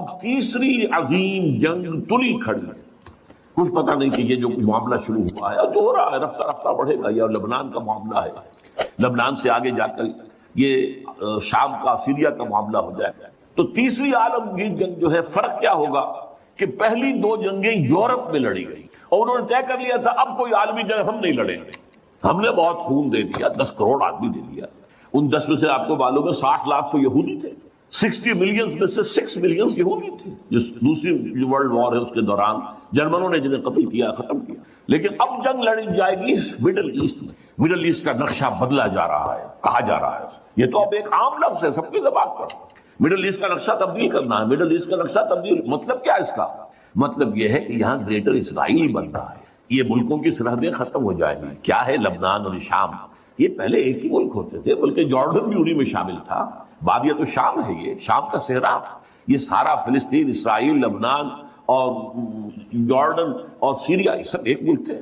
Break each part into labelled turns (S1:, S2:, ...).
S1: اب تیسری عظیم جنگ تلی کھڑی ہے. کچھ پتہ نہیں کہ یہ جو کچھ معاملہ شروع ہوا ہے تو ہو رہا ہے، رفتہ رفتہ بڑھے گا. یہ لبنان کا معاملہ ہے، لبنان سے آگے جا کر یہ شام کا سیریا کا معاملہ ہو جائے گا. تو تیسری عالمگیر جنگ جو ہے، فرق کیا ہوگا کہ پہلی دو جنگیں یورپ میں لڑی گئی اور انہوں نے طے کر لیا تھا اب کوئی عالمی جنگ ہم نہیں لڑیں گے. ہم نے بہت خون دے دیا، 10 کروڑ آدمی دے دیا. ان 10 میں سے آپ کو معلوم ہے 60 لاکھ تو یہودی تھے. 60 ملین میں سے 6 ملین یہودی تھے. جس دوسری ورلڈ وار ہے اس کے دوران جرمنوں نے جنہیں قتل کیا، ختم کیا. لیکن اب جنگ لڑی جائے گی مڈل ایسٹ میں. مڈل ایسٹ کا نقشہ بدلا جا رہا ہے، کہا جا رہا ہے. یہ تو اب ایک عام لفظ ہے سب کی زبان پر. مڈل ایسٹ کا نقشہ تبدیل کرنا ہے. مڈل ایسٹ کا نقشہ تبدیل مطلب کیا ہے؟ اس کا مطلب یہ ہے کہ یہاں گریٹر اسرائیل بن رہا ہے. یہ ملکوں کی سرحدیں ختم ہو جائیں گی. کیا ہے لبنان اور شام؟ یہ پہلے ایک ہی ملک ہوتے تھے، بلکہ جارڈن بھی انہی میں شامل تھا. بادیہ تو شام ہے، یہ شام کا صحرا. یہ سارا فلسطین، اسرائیل، لبنان اور جارڈن اور سیریا یہ سب ایک ملک تھے.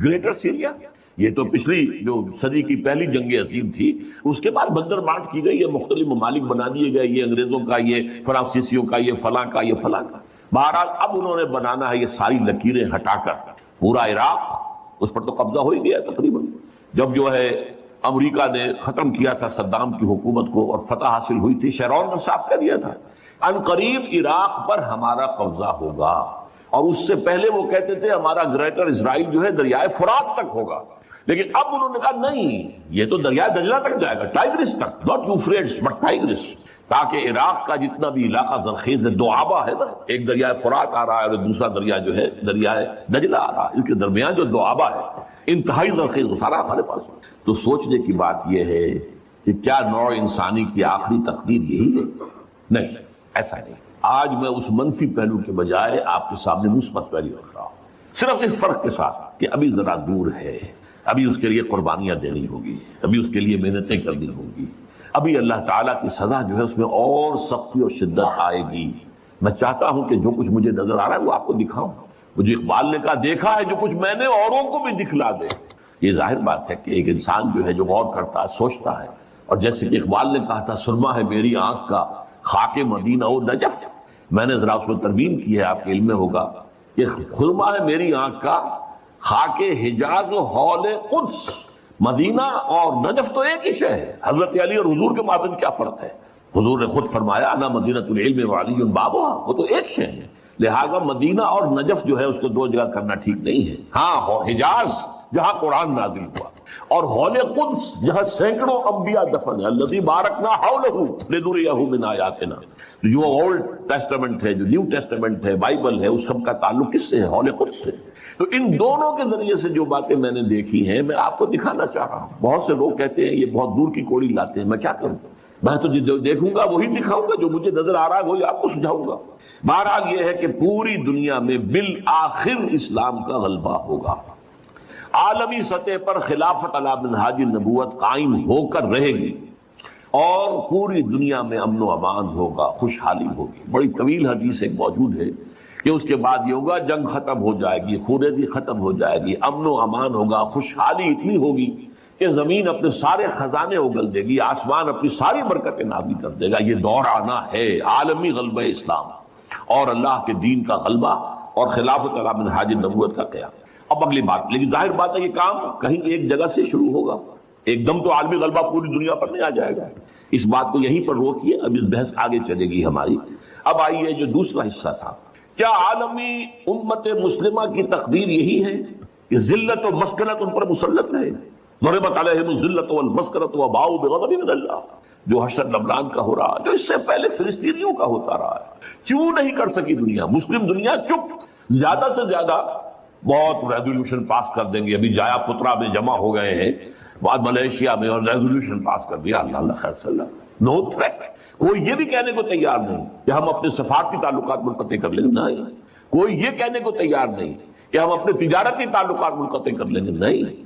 S1: Greater Syria. یہ تو پچھلی جو صدی کی پہلی جنگ عظیم تھی، اس کے بعد بندر بانٹ کی گئی ہے، مختلف ممالک بنا دیے گئے، یہ انگریزوں کا، یہ فرانسیسیوں کا، یہ فلاں کا، یہ فلاں کا. بہرحال اب انہوں نے بنانا ہے یہ ساری لکیریں ہٹا کر پورا عراق، اس پر تو قبضہ ہو ہی گیا تقریباً. جب جو ہے امریکہ نے ختم کیا تھا صدام کی حکومت کو اور فتح حاصل ہوئی تھی، شیرون نے صاف کر دیا تھا ان قریب عراق پر ہمارا قبضہ ہوگا. اور اس سے پہلے وہ کہتے تھے ہمارا گریٹر اسرائیل جو ہے دریائے فرات تک ہوگا. لیکن اب انہوں نے کہا نہیں، یہ تو دریائے دجلہ تک جائے گا، ٹائگرس تک، ناٹ یوفریٹس بٹ ٹائگرس. تاکہ عراق کا جتنا بھی علاقہ زرخیز ہے، دو آبا ہے نا، ایک دریائے فرات آ رہا ہے اور دوسرا دریا جو ہے دریائے دجلہ آ رہا ہے، ان کے درمیان جو دو آبا ہے انتہائی زرخیز سارا ہمارے پاس. تو سوچنے کی بات یہ ہے کہ کیا نوع انسانی کی آخری تقدیر یہی ہے؟ نہیں، ایسا نہیں. آج میں اس منفی پہلو کے بجائے آپ کے سامنے مثبت پہلو رکھ رہا ہوں، صرف اس فرق کے ساتھ کہ ابھی ذرا دور ہے، ابھی اس کے لیے قربانیاں دینی ہوگی، ابھی اس کے لیے محنتیں کرنی ہوگی، ابھی اللہ تعالیٰ کی سزا جو ہے اس میں اور سختی اور شدت آئے گی. میں چاہتا ہوں کہ جو کچھ مجھے نظر آ رہا ہے وہ آپ کو دکھاؤں. مجھے اقبال نے کہا دیکھا ہے جو کچھ میں نے اوروں کو بھی دکھلا دے. یہ ظاہر بات ہے کہ ایک انسان جو ہے جو غور کرتا ہے، سوچتا ہے، اور جیسے کہ اقبال نے کہا تھا سرما ہے میری آنکھ کا خاک مدینہ و نجف. میں نے ذرا اس میں ترمیم کی ہے، آپ کے علم میں ہوگا کہ سرما ہے میری آنکھ کا خاک حجاز و حول قدس. مدینہ اور نجف تو ایک ہی شے ہے. حضرت علی اور حضور کے مابین کیا فرق ہے؟ حضور نے خود فرمایا انا مدینۃ العلم وعلی بابھا. وہ تو ایک شے ہے. لہذا مدینہ اور نجف جو ہے اس کو دو جگہ کرنا ٹھیک نہیں ہے. ہاں، حجاز جہاں قرآن نازل ہوا اور حول قدس جہاں سینکڑوں انبیاء دفن ہیں. الذی بارکنا حولہ لنریہ من آیاتنا. جو اولڈ ٹیسٹمنٹ ہے، جو نیو ٹیسٹمنٹ ہے، بائبل ہے، اس سب کا تعلق کس سے ہے؟ حول قدس سے. تو ان دونوں کے ذریعے سے جو باتیں میں نے دیکھی ہیں میں آپ کو دکھانا چاہ رہا ہوں. بہت سے لوگ کہتے ہیں یہ بہت دور کی کوڑی لاتے ہیں. میں کیا کروں؟ میں تو جو دیکھوں گا وہی دکھاؤں گا، جو مجھے نظر آ رہا ہے وہی آپ کو سجھاؤں گا. بہرحال یہ ہے کہ پوری دنیا میں بالآخر اسلام کا غلبہ ہوگا. عالمی سطح پر خلافت علی منہاج النبوت قائم ہو کر رہے گی اور پوری دنیا میں امن و امان ہوگا، خوشحالی ہوگی. بڑی طویل حدیث ایک موجود ہے کہ اس کے بعد یہ ہوگا جنگ ختم ہو جائے گی، خونریزی ختم ہو جائے گی، امن و امان ہوگا، خوشحالی اتنی ہوگی کہ زمین اپنے سارے خزانے اگل دے گی، آسمان اپنی ساری برکتیں نازل کر دے گا. یہ دور آنا ہے عالمی غلبہ اسلام اور اللہ کے دین کا غلبہ اور خلافت علی منہاج النبوت کا قیام. اب اگلی بات، لیکن ظاہر بات ہے یہ کام کہیں ایک جگہ سے شروع ہوگا. ایک دم تو عالمی غلبہ پوری دنیا پر نہیں آ جائے گا. اس بات کو یہیں پر روکیے، اب اس بحث آگے چلے گی ہماری. اب آئیے جو دوسرا حصہ تھا، کیا عالمی امت مسلمہ کی تقدیر یہی ہے کہ ذلت و مسکنت ان پر مسلط رہے؟ ضربت علیہم الذلۃ والمسکنۃ وباؤوا بغضب من اللہ. جو حشر لبنان کا ہو رہا، جو اس سے پہلے فلسطینیوں کا ہوتا رہا ہے. کیوں نہیں کر سکی دنیا؟ مسلم دنیا چپ. زیادہ سے زیادہ بہت ریزولوشن پاس کر دیں گے. ابھی جایا پترا میں جمع ہو گئے ہیں، بعد ملیشیا میں، اور ریزولوشن پاس کر دیا. اللہ خیر صلی اللہ. No threat. کوئی یہ بھی کہنے کو تیار نہیں کہ ہم اپنے سفارتی تعلقات منقطع کر لیں گے. نہیں. کوئی یہ کہنے کو تیار نہیں کہ ہم اپنے تجارتی تعلقات منقطع کر لیں گے. نہیں.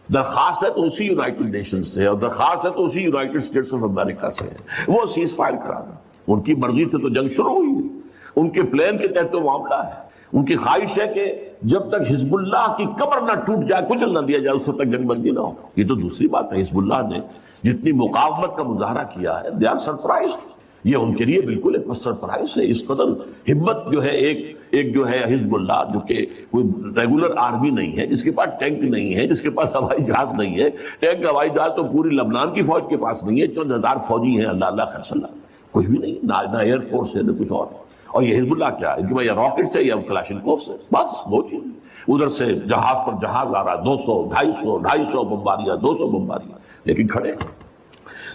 S1: درخواست ہے تو اسی یونائٹڈ نیشنز سے، اور درخواست ہے تو اسی یونائٹڈ اسٹیٹس آف امریکہ سے. وہ سیز فائر کرا دیں. ان کی مرضی سے تو جنگ شروع ہوئی ہے، ان کے پلان کے تحت تو معاملہ ہے. ان کی خواہش ہے کہ جب تک حزب اللہ کی کمر نہ ٹوٹ جائے، کچل نہ دیا جائے، اس وقت تک جنگ بندی نہ ہو. یہ تو دوسری بات ہے. حزب اللہ نے جتنی مقاومت کا مظاہرہ کیا ہے، دے آر سرپرائزڈ. یہ ان کے لیے بالکل ایک سرپرائز ہے. اس قدر ہمت جو ہے ایک جو ہے حزب اللہ جو کہ کوئی ریگولر آرمی نہیں ہے، جس کے پاس ٹینک نہیں ہے، جس کے پاس ہوائی جہاز نہیں ہے. ٹینک ہوائی جہاز تو پوری لبنان کی فوج کے پاس نہیں ہے، چند ہزار فوجی ہیں، اللہ خیر صلی اللہ، کچھ بھی نہیں، نہ ایئر فورس ہے نہ کچھ اور یہ حزب اللہ کیا ہے کہ یا راکٹ سے یا کلاشنکوف سے، بس وہ چیز. ادھر سے جہاز پر جہاز آ رہا، 200 250 بمباریاں، 200 بمباریاں، لیکن کھڑے.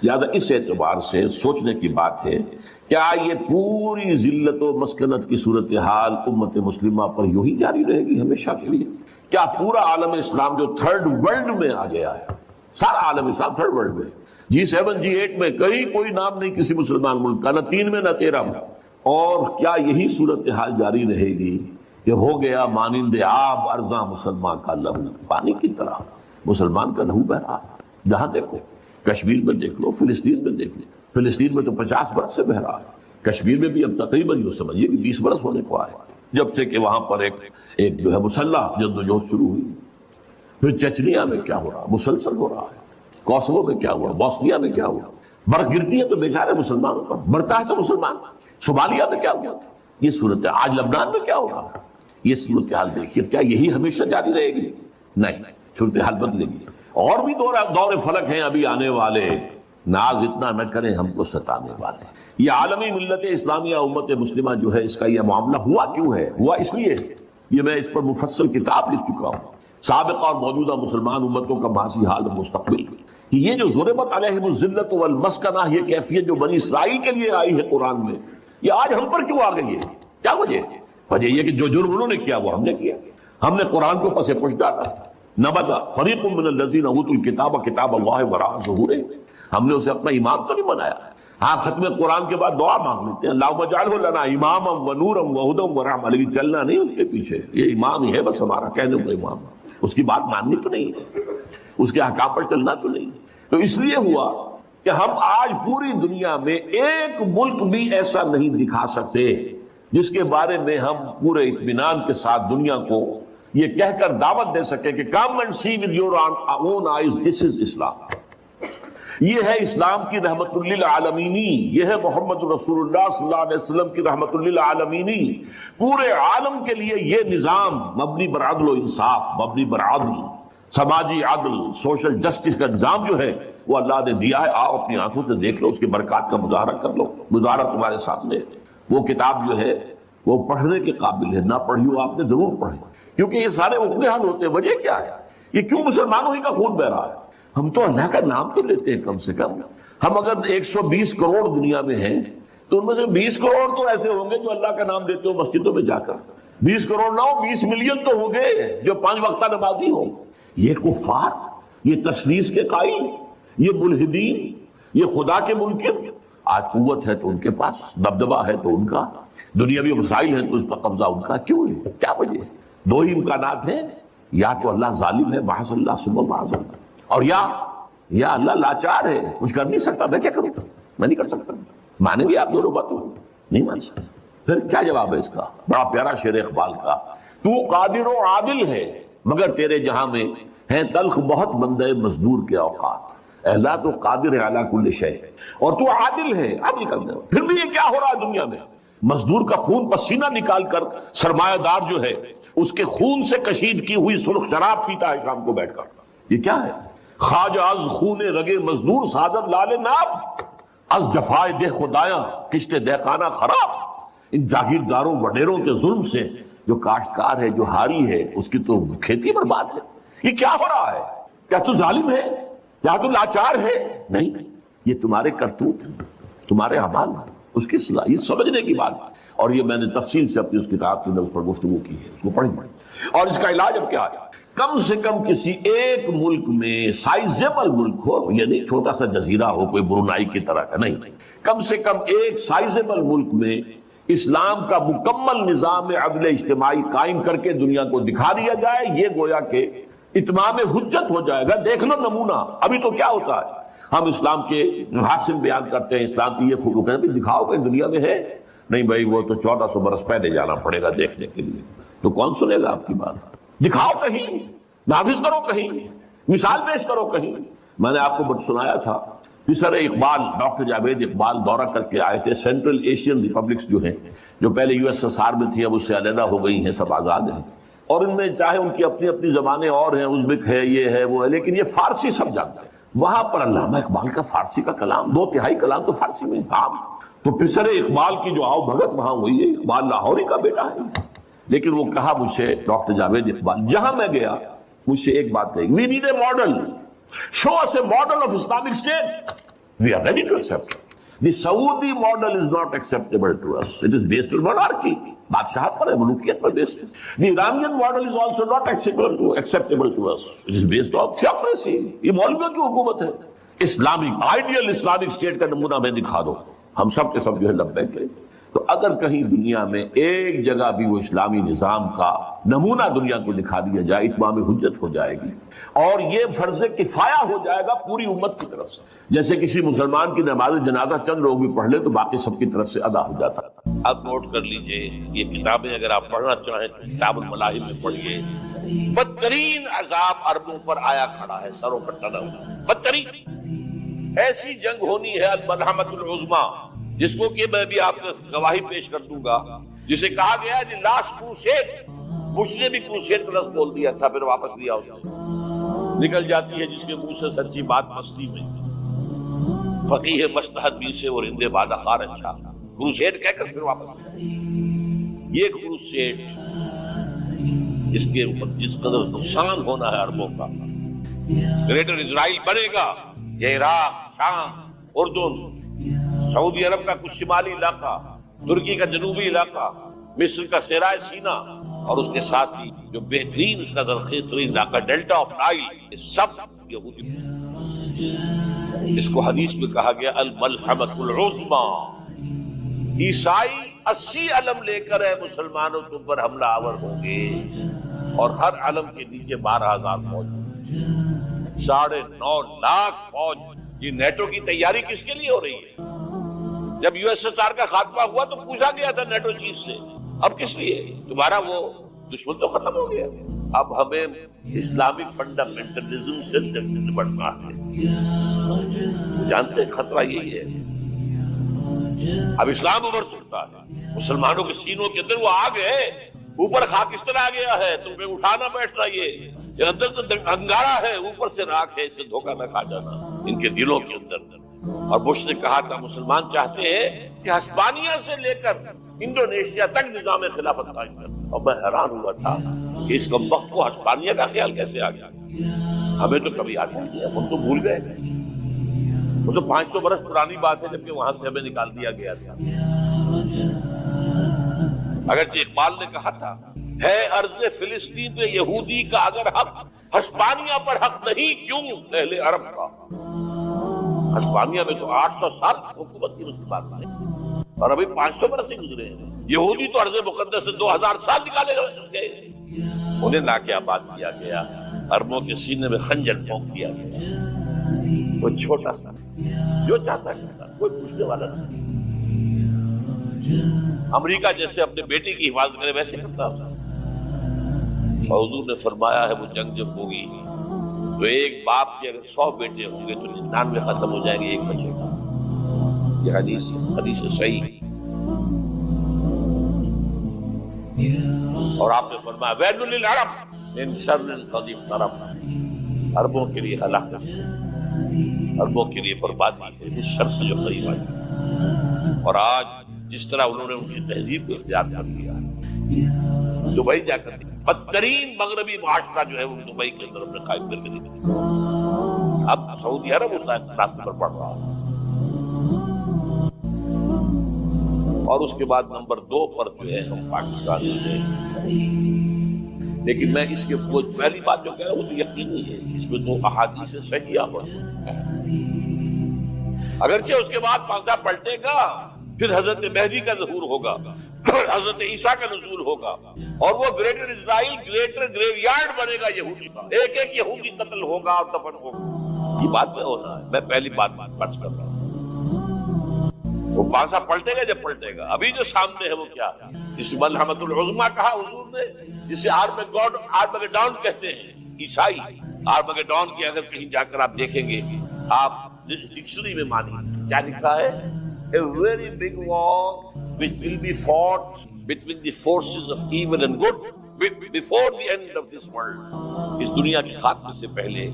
S1: لہٰذا اس اعتبار سے سوچنے کی بات ہے، کیا یہ پوری ذلت و مسکنت کی صورتحال امت مسلمہ پر یوں ہی جاری رہے گی ہمیشہ کے لیے؟ کیا پورا عالم اسلام جو تھرڈ ورلڈ میں آ گیا ہے، سارا عالم اسلام تھرڈ ورلڈ میں، G7 G8 میں کہیں کوئی نام نہیں کسی مسلمان ملک کا، نہ 3 میں نہ 13 میں، اور کیا یہی صورتحال جاری رہے گی کہ ہو گیا مانند آب ارزاں مسلمان کا لہو، پانی کی طرح مسلمان کا لہو بہ رہا ہے. جہاں دیکھو، کشمیر میں دیکھ لو، فلسطین میں دیکھ لو. فلسطین میں تو 50 برس سے بہ رہا ہے، کشمیر میں بھی اب تقریباً جو سمجھیے کہ 20 برس ہونے کو آئے جب سے کہ وہاں پر ایک جو ہے مسلح جدوجہد شروع ہوئی. پھر چچنیا میں کیا ہو رہا، مسلسل ہو رہا ہے. کوسوو میں کیا ہوا، بوسنیا میں کیا ہوا. برف گرتی ہے تو بیچارے مسلمانوں پر، مرتا ہے تو مسلمان. صومالیہ میں کیا ہوا، یہ صورت ہے. آج لبنان میں کیا ہو رہا ہے، یہ صورتحال دیکھیے. کیا یہی ہمیشہ جاری رہے گی؟ نہیں، صورتحال بدلے گی. اور بھی دور فلک ہیں ابھی آنے والے. ناز اتنا نہ کریں ہم کو ستانے والے. یہ عالمی ملت اسلامیہ امت مسلمہ جو ہے، اس کا یہ معاملہ ہوا کیوں ہے؟ ہوا اس لیے، یہ میں اس پر مفصل کتاب لکھ چکا ہوں، سابقہ اور موجودہ مسلمان امتوں کا ماضی حال اور مستقبل. یہ جو ضربت علیہم الذلۃ والمسکنہ، یہ کیفیت جو بنی اسرائیل کے لیے آئی ہے قرآن میں، یہ آج ہم پر کیوں آ گئی ہے؟ کیا وجہ ہے؟ وجہ یہ کہ جو جرم انہوں نے کیا وہ ہم نے کیا. ہم نے قرآن کو پس پش ڈالا. نبذ فریق من الذین اوتوا الکتاب کتاب اللہ وراء ظہورہم، ہم نے اسے اپنا امام تو نہیں بنایا. ہاں، ختم قرآن کے بعد دعا مانگ لیتے ہیں، اللہم اجعلہ لنا اماما ونورا وہدی ورحمۃ، لیکن چلنا نہیں اس کے پیچھے. یہ امام ہی ہے بس ہمارا، کہنے کو امام، اس کی بات ماننی تو نہیں ہے، اس کے احکام پر چلنا تو نہیں. تو اس لیے ہوا کہ ہم آج پوری دنیا میں ایک ملک بھی ایسا نہیں دکھا سکتے جس کے بارے میں ہم پورے اطمینان کے ساتھ دنیا کو یہ کہہ کر دعوت دے سکے کہ come and see with your own eyes, this is Islam. یہ ہے اسلام کی رحمت للعالمینی، یہ ہے محمد رسول اللہ صلی اللہ علیہ وسلم کی رحمت للعالمینی. پورے عالم کے لیے یہ نظام مبنی بر عدل و انصاف، مبنی بر عدل، سماجی عدل، سوشل جسٹس کا نظام جو ہے وہ اللہ نے دیا ہے. آؤ اپنی آنکھوں سے دیکھ لو، اس کے برکات کا مظاہرہ کر لو. مظاہرہ تمہارے سامنے. وہ کتاب جو ہے وہ پڑھنے کے قابل ہے، نہ پڑھی ہو آپ نے ضرور پڑھی، کیونکہ یہ سارے عقدے حل ہوتے ہیں. وجہ کیا ہے؟ یہ کیوں مسلمانوں ہی کا خون بہ رہا ہے؟ ہم تو اللہ کا نام تو لیتے ہیں کم سے کم. ہم اگر 120 کروڑ دنیا میں ہیں تو ان میں سے 20 کروڑ تو ایسے ہوں گے جو اللہ کا نام لیتے ہو مسجدوں میں جا کر. 20 کروڑ نہ ہو، 20 ملین تو ہوں گے جو 5 وقتہ نمازی ہوں. یہ کفار، یہ تثلیث کے قائل، یہ ملحدین، یہ خدا کے منکر. آج قوت ہے تو ان کے پاس، دبدبہ ہے تو ان کا، دنیاوی وسائل ہے تو اس پر قبضہ ان کا. کیوں ہے؟ کیا وجہ ہے؟ دو ہی امکانات ہیں، یا تو اللہ ظالم ہے معاذ اللہ ثم معاذ اللہ، اور یا اللہ لاچار ہے، کچھ کر نہیں سکتا. میں کیا کروں؟ میں نہیں کر سکتا. مانے بھی آپ دونوں باتوں نہیں مان سکتے. پھر کیا جواب ہے اس کا؟ بڑا پیارا شعر اقبال کا، تو قادر و عادل ہے مگر تیرے جہاں میں ہیں تلخ بہت بندے مزدور کے اوقات. اللہ تو قادر علی کل شیء، اور تو عادل ہے، عادل کرنے. پھر بھی یہ کیا ہو رہا ہے دنیا میں؟ مزدور کا خون پسینہ نکال کر سرمایہ دار جو ہے اس کے خون سے کشید کی ہوئی سرخ شراب پیتا ہے شام کو بیٹھ کر. یہ کیا ہے؟ خواجہ از خون رگے مزدور سازد لال ناب، از جفائے دہ خدایاں کشت دہقانہ خراب. ان جاگیرداروں وڈیروں کے ظلم سے جو کاشتکار ہے، جو ہاری ہے، اس کی تو کھیتی برباد ہے. یہ کیا ہو رہا ہے؟ کیا تو ظالم ہے؟ کیا تو لاچار ہے؟ نہیں، یہ تمہارے کرتوت ہیں، تمہارے اعمال ہیں. اس کی صلاح یہ سمجھنے کی بات ہے. اور یہ میں نے تفصیل سے اپنی اس کتاب کے اندر اس پر گفتگو کی ہے، اس کو پڑھیں. اور اس کا علاج اب کیا ہے؟ کم سے کم کسی ایک ملک میں، سائزیبل ملک ہو، یہ نہیں چھوٹا سا جزیرہ ہو کوئی برونائی کی طرح کا، نہیں، کم سے کم ایک سائزیبل ملک میں اسلام کا مکمل نظام عدل اجتماعی قائم کر کے دنیا کو دکھا دیا جائے. یہ گویا کہ اتمام حجت ہو جائے گا. دیکھ لو نمونہ. ابھی تو کیا ہوتا ہے؟ ہم اسلام کے محاسن بیان کرتے ہیں، اسلام کی یہ خوبی کہتے ہیں، دکھاؤ کہ دنیا میں ہے. نہیں بھائی، وہ تو 1400 برس پہلے جانا پڑے گا دیکھنے کے لیے. تو کون سنے گا آپ کی بات؟ دکھاؤ کہیں، نافذ کرو کہیں، مثال پیش کرو کہیں. میں نے آپ کو سنایا تھا مصر اقبال، ڈاکٹر جاوید اقبال دورہ کر کے آئے تھے. سینٹرل ایشین ریپبلکس جو ہیں، جو پہلے USSR میں تھی، اب اس سے علیحدہ ہو گئی ہیں، سب آزاد ہیں، اور ان میں چاہے ان کی اپنی اپنی زبانیں اور ہیں، ازبک ہے، یہ ہے، وہ ہے، لیکن یہ فارسی سب جانتے ہیں. وہاں پر علامہ اقبال کا فارسی کا کلام 2/3 کلام تو فارسی میں عام. تو پسر اقبال کی جو آؤ بھگت وہاں ہوئی ہے. اقبال لاہوری کا بیٹا ہے، لیکن وہ کہا مجھ سے ڈاکٹر جاوید اقبال، جہاں میں گیا مجھ سے ایک بات کہی، we need a model, show us a model of Islamic state. We are ready to accept it. The Saudi model is not acceptable to us. It is based on monarchy. بادشاہت پر ہے، ملوکیت پر based ہے. The Iranian model is also not acceptable to us. It is based on theocracy. یہ مولویوں کی حکومت ہے. Islamic ideal Islamic state کا نمونہ میں دکھا دو، ہم سب کے سب جو ہے لبیک کریں. تو اگر کہیں دنیا میں ایک جگہ بھی وہ اسلامی نظام کا نمونہ دنیا کو دکھا دیا جائے، اتمام حجت ہو جائے گی، اور یہ فرض کفایہ ہو جائے گا پوری امت کی طرف سے. جیسے کسی مسلمان کی نماز جنازہ چند لوگ بھی پڑھ لے تو باقی سب کی طرف سے ادا ہو جاتا تھا. اب نوٹ کر لیجئے، یہ کتابیں اگر آپ پڑھنا چاہیں تو کتاب الملاحم میں پڑھیے. بدترین عذاب عربوں پر آیا کھڑا ہے، سروں پر ٹنا ہوا. بدترین ایسی جنگ ہونی ہے، الملحمۃ العظمیٰ، جس کو کہ میں بھی آپ کو گواہی پیش کر دوں گا، جسے کہا گیا ہے کہ لاسٹ کروسیڈ. بش نے بھی کروسیڈ کا لفظ بول دیا تھا، پھر واپس لیا اس نے. نکل جاتی ہے جس کے منہ سے سچی بات مستی میں. فقیہ مصلحت بھی سے اور ہندے بادہ خار اچھا، کروسیڈ کہہ کر پھر واپس لیا. یہ کروسیڈ اس کے اوپر جس قدر نقصان ہونا ہے عربوں کا. گریٹر اسرائیل بنے گا، یہ عراق، شام، اردن، سعودی عرب کا کچھ شمالی علاقہ، ترکی کا جنوبی علاقہ، مصر کا صحرائے سینا، اور اس کے ساتھ ہی جو بہترین اس کا زرخیز ترین علاقہ ڈیلٹا آف نائل، یہ سب یہودی. اس کو حدیث میں کہا گیا الملحمۃ العظمیٰ. عیسائی 80 علم لے کر مسلمانوں کے اوپر حملہ آور ہوں گے، اور ہر علم کے نیچے 12,000 فوج، 9.5 لاکھ فوج. یہ نیٹو کی تیاری کس کے لیے ہو رہی ہے؟ جب USSR کا خاتمہ ہوا تو پوچھا گیا تھا نیٹو چیف سے، اب کس لیے؟ تمہارا وہ دشمن تو ختم ہو گیا، اب ہمیں اسلامک فنڈامنٹلزم سے نمٹنا ہے. جانتے ہیں خطرہ یہی ہے. اب اسلام ابھر سکتا ہے، مسلمانوں کے سینوں کے اندر وہ آگ ہے، اوپر خاکستر آ گیا ہے، تمہیں اٹھانا بیٹھنا. یہ اندر تو انگارہ ہے، اوپر سے راکھ ہے، اس سے دھوکہ نہ کھا جانا ان کے دلوں کے اندر. اور بش نے کہا تھا مسلمان چاہتے ہیں کہ ہسپانیہ سے لے کر انڈونیشیا تک نظام خلافت قائم کر. اور میں حیران ہوا تھا کہ اس وقت کو ہسپانیہ کا خیال کیسے آ گیا. ہمیں تو کبھی یاد نہیں کیا، ہم تو بھول گئے. وہ تو 500 برس پرانی بات ہے جبکہ وہاں سے ہمیں نکال دیا گیا تھا. اگرچہ اقبال نے کہا تھا ہے ارض فلسطین پہ یہودی کا اگر حق، ہسپانیہ پر حق نہیں کیوں اہل عرب کا. ہسپانیہ میں تو 800 سال حکومت کی مسلمان نے، اور ابھی 500 برس ہی گزرے ہیں. یہودی تو ارض مقدس سے 2000 سال نکالے گئے. انہیں لا کے آباد کیا گیا، عربوں کے سینے میں خنجر ٹھونک دیا گیا. وہ چھوٹا سا جو چاہتا ہے کوئی پوچھنے والا نہیں. امریکہ جیسے اپنے بیٹے کی حفاظت کرے ویسے کرتا. اور حضور نے فرمایا ہے وہ جنگ جب ہوگی تو ایک باپ کے اگر 100 بیٹے ہوں گے تو 99 ختم ہو جائیں گے، ایک بچے گا. یہ حدیث صحیح. اور آپ نے فرمایا ویل للعرب من شر قد اقترب، عربوں کے لیے ہلاکت ہے، عربوں کے لیے بربادی ہے اس شر سے جو قریب آئی. اور آج جس طرح انہوں نے ان کی تہذیب کو اختیار کر لیا ہے، دبئی جا کر بدترین مغربی معاشرہ جو ہے وہ دبئی کے اندر اپنے قائم کر کے دیا. اب سعودی عرب اس راستے پر بڑھ رہا ہے. اور اس کے بعد نمبر 2 پر جو ہے ہم پاکستان میں. لیکن میں اس کے پہلی بات جو کہہ رہا ہوں وہ تو یقینی ہے، اس میں 2 احادیث صحیحہ پڑھ. اگرچہ اس کے بعد پانسا پلٹے گا، پھر حضرت مہدی کا ظہور ہوگا، حضرت عیسیٰ کا نزول ہوگا، اور وہ گریٹر اسرائیل گریٹر گریو یارڈ بنے گا یہودی کا. ایک ایک یہودی قتل ہوگا اور دفن ہوگا. یہ بات میں ہونا ہے. میں پہلی بات فرض کر رہا ہوں. وہ پانسا پلٹے گا جب پلٹے گا. ابھی جو سامنے ہے وہ کیا ہے؟ جس ملحمۃ العظمیٰ کہا حضور نے، جسے آرمیگیڈون کہتے ہیں عیسائی. آرمگیڈون کی اگر کہیں جا کر آپ دیکھیں گے، آپ ڈکشنری میں مانی کیا لکھا ہے، a very big war which will be fought between the forces of evil and good before the end of this world. اس دنیا کی خاتمے سے پہلے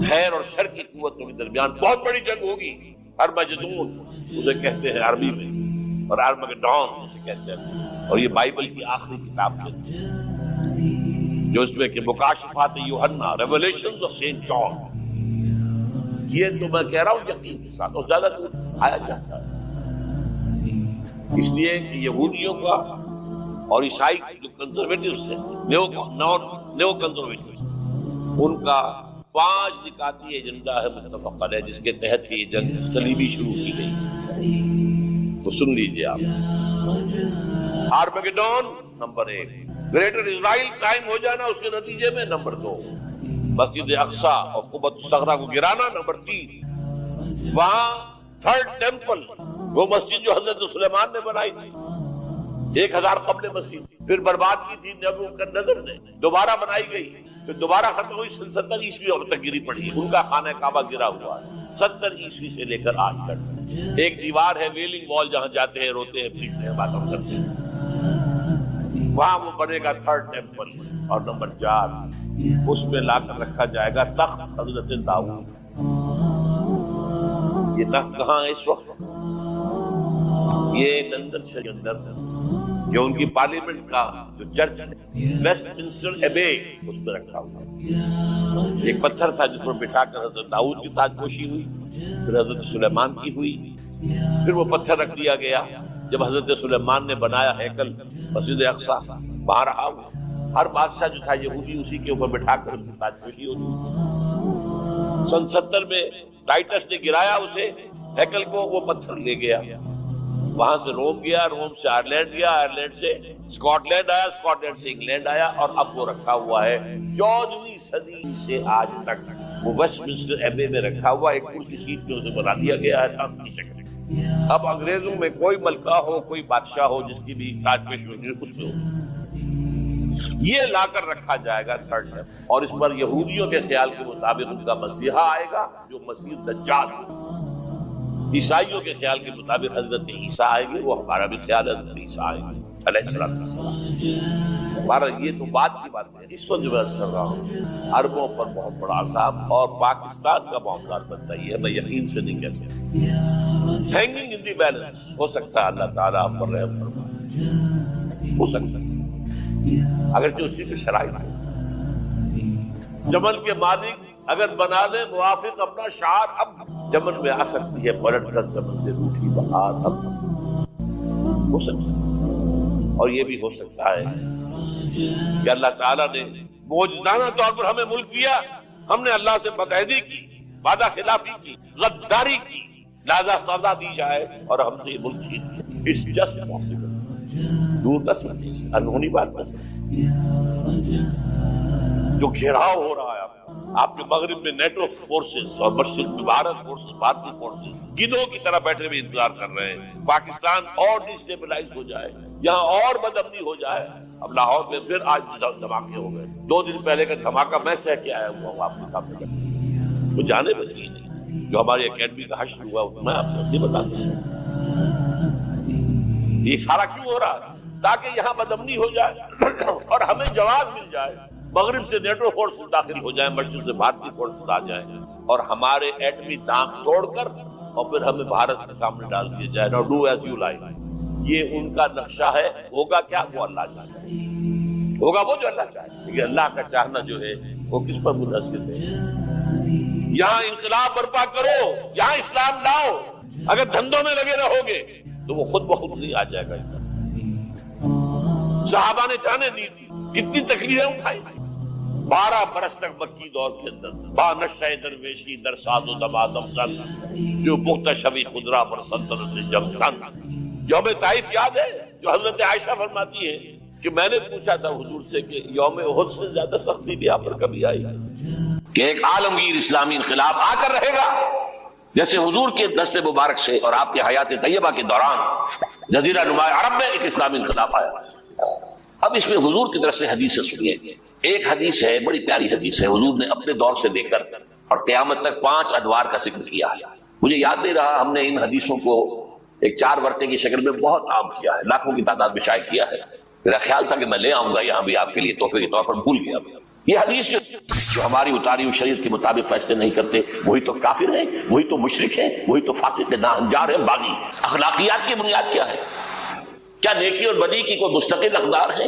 S1: خیر اور شر کی قوتوں کے درمیان بہت بڑی جنگ ہوگی. ارمجدون اسے کہتے ہیں عربی میں، اور آرمگیڈون اسے کہتے ہیں. اور یہ بائبل کی آخری کتاب ہے جو اس میں کہ مکاشفات یوحنا، ریولیشنز آف سینٹ جان. یہ تو میں کہہ رہا ہوں یقین کے ساتھ، اور زیادہ دور آیا جاتا ہے. اس لیے کہ یہودیوں کا اور عیسائی جو کنزرویٹوز ہیں، نیو کنزرویٹوز، ان کا 5 نکاتی ایجنڈا ہے متفق علیہ، جس کے تحت یہ جنگ صلیبی شروع کی گئی. تو سن لیجیے آپ. آرمگیڈون نمبر 1، گریٹر اسرائیل قائم ہو جانا اس کے نتیجے میں نمبر 2، مسجد اقصی اور قبۃ الصغریٰ کو گرانا نمبر 3، وہاں تھرڈ ٹیمپل، وہ مسجد جو حضرت سلیمان نے بنائی تھی 1000 قبل مسیح، پھر برباد کی تھی نبوکدنضر نے، دوبارہ بنائی گئی، پھر دوبارہ ختم ہوئی 70 عیسوی اب تک گری پڑی ہے. ان کا خانہ کعبہ گرا ہوا ہے 70 عیسوی سے لے کر آج تک. ایک دیوار ہے ویلنگ وال، جہاں جاتے ہیں، روتے ہیں، پیٹتے ہیں، باتیں کرتے ہیں. وہاں وہ بنے گا تھرڈ ٹیمپل. اور نمبر 4، اس میں لا کر رکھا جائے گا تخت حضرت داؤد. یہ تخت کہاں ہے اس وقت؟ یہ لندن کے اندر جو ان کی پارلیمنٹ کا جو چرچ ہے، ویسٹ منسٹر ایبے، اس میں رکھا ہوا. ایک پتھر تھا جس پر بٹھا کر حضرت داؤد کی تاج پوشی ہوئی، پھر حضرت سلیمان کی ہوئی، پھر وہ پتھر رکھ دیا گیا جب حضرت سلیمان نے بنایا ہیکل مسجد اقصی، وہاں رہا ہوا. ہر بادشاہ جو تھا یہودی اسی کے اوپر بٹھا کر اس کی تاج پوشی ہوتی. سن 70 میں ٹائٹس نے گرایا اسے ہیکل کو، وہ پتھر لے گیا، وہاں سے روم گیا، روم سے آئرلینڈ گیا، آئرلینڈ سے اسکاٹ لینڈ آیا، اسکاٹ لینڈ سے انگلینڈ آیا، اور اب وہ رکھا ہوا ہے 14ویں صدی سے آج تک. وہ ویسٹ منسٹر ایبے میں رکھا ہوا، ایک کرسی سیٹ میں اسے بنا دیا گیا ہے تخت کی شکل. اب انگریزوں میں کوئی ملکہ ہو، کوئی بادشاہ ہو جس کی بھی تاج پوشی ہوگی، اس میں ہو. یہ لا کر رکھا جائے گا تھرڈ ہے. اور اس پر یہودیوں کے خیال کے مطابق ان کا مسیحا آئے گا جو مسیح دجال. عیسائیوں کے خیال کے مطابق حضرت عیسیٰ آئے گی، وہ ہمارا بھی خیال ہے حضرت عیسیٰ آئے گی علیہ السلام. ہمارا یہ تو بات کی بات ہے. اس وقت جو عرض کر رہا ہوں، عربوں پر بہت بڑا عذاب، اور پاکستان کا معاملہ بنتا ہی ہے. میں یقین سے نہیں کہہ سکتا. ہینگنگ ان دی بیلنس، ہو سکتا ہے اللہ تعالیٰ ہم پر رحم فرمائے، ہو سکتا ہے اگرچہ اسی کی شرائط ہے. جمل کے مالک اگر بنا دیں موافق اپنا شعار، اب جمن میں آ سکتی ہے پلٹ کر جمن سے روٹھی بہار. اب ہو سکتا ہے، اور یہ بھی ہو سکتا ہے کہ اللہ تعالیٰ نے معجزانہ طور پر ہمیں ملک دیا، ہم نے اللہ سے بدعہدی کی، وعدہ خلافی کی، غداری کی، لہذا سزا دی جائے اور ہم سے یہ ملک چھین لیا. It's just possible. دور کا سمجھے، انہونی بات نہ سمجھے. جو گھیراؤ ہو رہا ہے آپ کے مغرب میں نیٹو فورسز اور مشرق میں بھارت فورسز، بھارتی فورسز گدھوں کی طرح بیٹھے ہوئے انتظار کر رہے ہیں. پاکستان اور ڈیسٹیبلائز ہو جائے، یہاں اور بدامنی ہو جائے. اب لاہور میں پھر آج دھماکے ہو گئے. 2 دن پہلے کا دھماکہ میں سہ کے آیا ہوا ہوں آپ کے سامنے. وہ جانے بچی نہیں. جو ہماری اکیڈمی کا حشر ہوا میں آپ کو نہیں بتا سکتا. یہ سارا کیوں ہو رہا ہے؟ تاکہ یہاں بدامنی ہو جائے اور ہمیں جواب مل جائے. مغرب سے نیٹو فورسز داخل ہو جائیں، مشرق سے بھارتی فورسز آ جائیں، اور ہمارے ایٹمی دام توڑ کر اور پھر ہمیں بھارت کے سامنے ڈال دیا جائے. نو ڈو ایز یو لائک. یہ ان کا نقشہ ہے. ہوگا کیا؟ وہ اللہ چاہتا ہے. ہوگا وہ جو اللہ چاہے. لیکن اللہ کا چاہنا جو ہے وہ کس پر منحصر ہے؟ یہاں انقلاب برپا کرو، یہاں اسلام لاؤ. اگر دھندوں میں لگے رہو گے تو وہ خود بخود نہیں آ جائے گا. صحابہ نے جانیں دی تھی، کتنی تکلیفیں اٹھائی. 12 برس تک مکی دور کے اندر با نشہ درویشی در ساز و دمادم سن، جو پختہ شبی خضرا پر سلطنت جنگ سن. یوم طائف یاد ہے جو حضرت عائشہ فرماتی ہے کہ میں نے پوچھا تھا حضور سے کہ یوم احد سے زیادہ سختی بھی آپ پر کبھی آئی کہ ایک عالمگیر اسلامی انقلاب آ کر رہے گا جیسے حضور کے دست مبارک سے اور آپ کے حیات طیبہ کے دوران جزیرہ نما عرب میں ایک اسلامی انقلاب آیا. اب اس میں حضور کی طرف سے حدیث سنیے ایک حدیث ہے، بڑی پیاری حدیث ہے، حضور نے اپنے دور سے لے کر اور قیامت تک 5 ادوار کا ذکر کیا ہے. مجھے یاد نہیں رہا، ہم نے ان حدیثوں کو ایک 4 ورقے کی شکل میں بہت عام کیا ہے، لاکھوں کی تعداد میں شائع کیا ہے. میرا خیال تھا کہ میں لے آؤں گا یہاں بھی آپ کے لیے تحفے کے طور پر، بھول گیا. یہ حدیث جو ہماری اتاری ہوئی شریعت کے مطابق فیصلے نہیں کرتے، وہی تو کافر ہیں، وہی تو مشرک ہیں، وہی تو فاسق ناہنجار ہیں، باغی. اخلاقیات کی بنیاد کیا ہے؟ کیا نیکی اور بدی کی کوئی مستقل اقدار ہے؟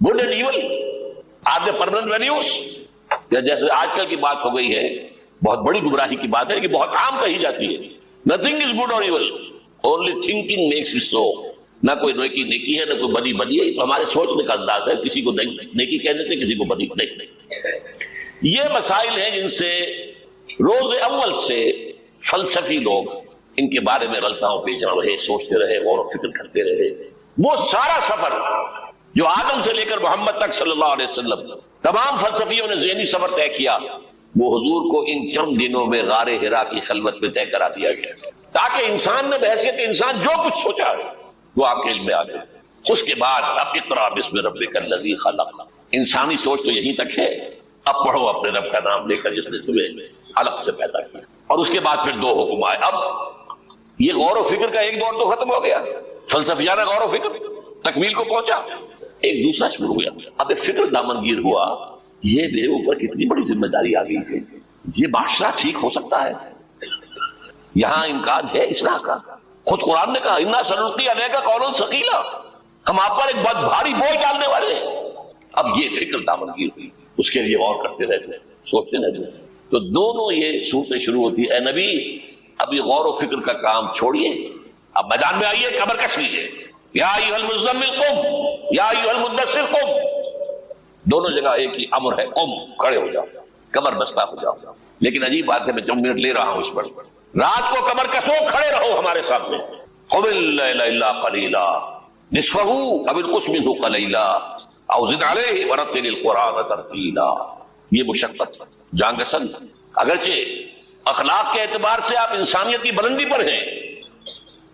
S1: Good and evil are they permanent values? جیسے آج کل کی بات ہو گئی ہے، بہت بڑی گمراہی کی بات ہے کہ بہت عام کہی جاتی ہے، نتھنگ از گڈ اور evil, only thinking makes it so. نہ کوئی نیکی ہے، نہ کوئی بدی بدی ہے. ہمارے سوچنے کا انداز ہے، کسی کو نیکی کہہ دیتے، کسی کو بدی نہیں. یہ مسائل ہیں جن سے روز اول سے فلسفی لوگ ان کے بارے میں غلطاؤں پیش رہے، سوچتے رہے، غور و فکر کرتے رہے. وہ سارا سفر جو آدم سے لے کر محمد تک صلی اللہ علیہ وسلم تمام فلسفیوں نے ذہنی سفر طے کیا، وہ حضور کو ان چند دنوں میں غار حرا کی خلوت میں طے کرا دیا گیا، تاکہ انسان نے بحیثیت انسان جو کچھ سوچا ہے وہ آپ کے علم میں آ گئے. اس کے بعد اب اقرا بسم ربک الذی خلق. انسانی سوچ تو یہیں تک ہے، اب پڑھو اپنے رب کا نام لے کر جس نے تمہیں علق سے پیدا کیا. اور اس کے بعد پھر 2 حکم آئے. اب یہ غور و فکر کا ایک دور تو ختم ہو گیا، فلسفیانہ غور و فکر تکمیل کو پہنچا، ایک دوسرا شروع ہو گیا. اب ایک فکر دامنگیر ہوا، یہ میرے اوپر کتنی بڑی ذمہ داری آ گئی ہے، یہ معاشرہ ٹھیک ہو سکتا ہے؟ یہاں امکان ہے اصلاح کا. خود قرآن نے کہا انا سنلقی علیک قولا ثقیلا، ہم آپ پر ایک بہت بھاری بوجھ ڈالنے والے ہیں. اب یہ فکر دامنگیر ہوئی، اس کے لیے غور کرتے رہتے، سوچتے رہتے. تو دونوں یہ صورتیں شروع ہوتی ہے، اے نبی اب یہ غور و فکر کا کام چھوڑیے، اب میدان میں آئیے، کمر کس لیجیے. یا ایھا المزمل قم یا ایھا المدثر قم. دونوں جگہ ایک ہی امر ہے، قم، کھڑے ہو جاؤ، کمر بستہ ہو جاؤ. لیکن عجیب بات ہے، میں 2 منٹ لے رہا ہوں اس پر. رات کو کمر کسو، کھڑے رہو ہمارے سامنے. قم اللیل الا قلیلا نصفہ او انقص منہ قلیلا او زد علیہ ورتل القرآن ترتیلا. یہ مشقت جانگسن، اگرچہ اخلاق کے اعتبار سے آپ انسانیت کی بلندی پر ہیں،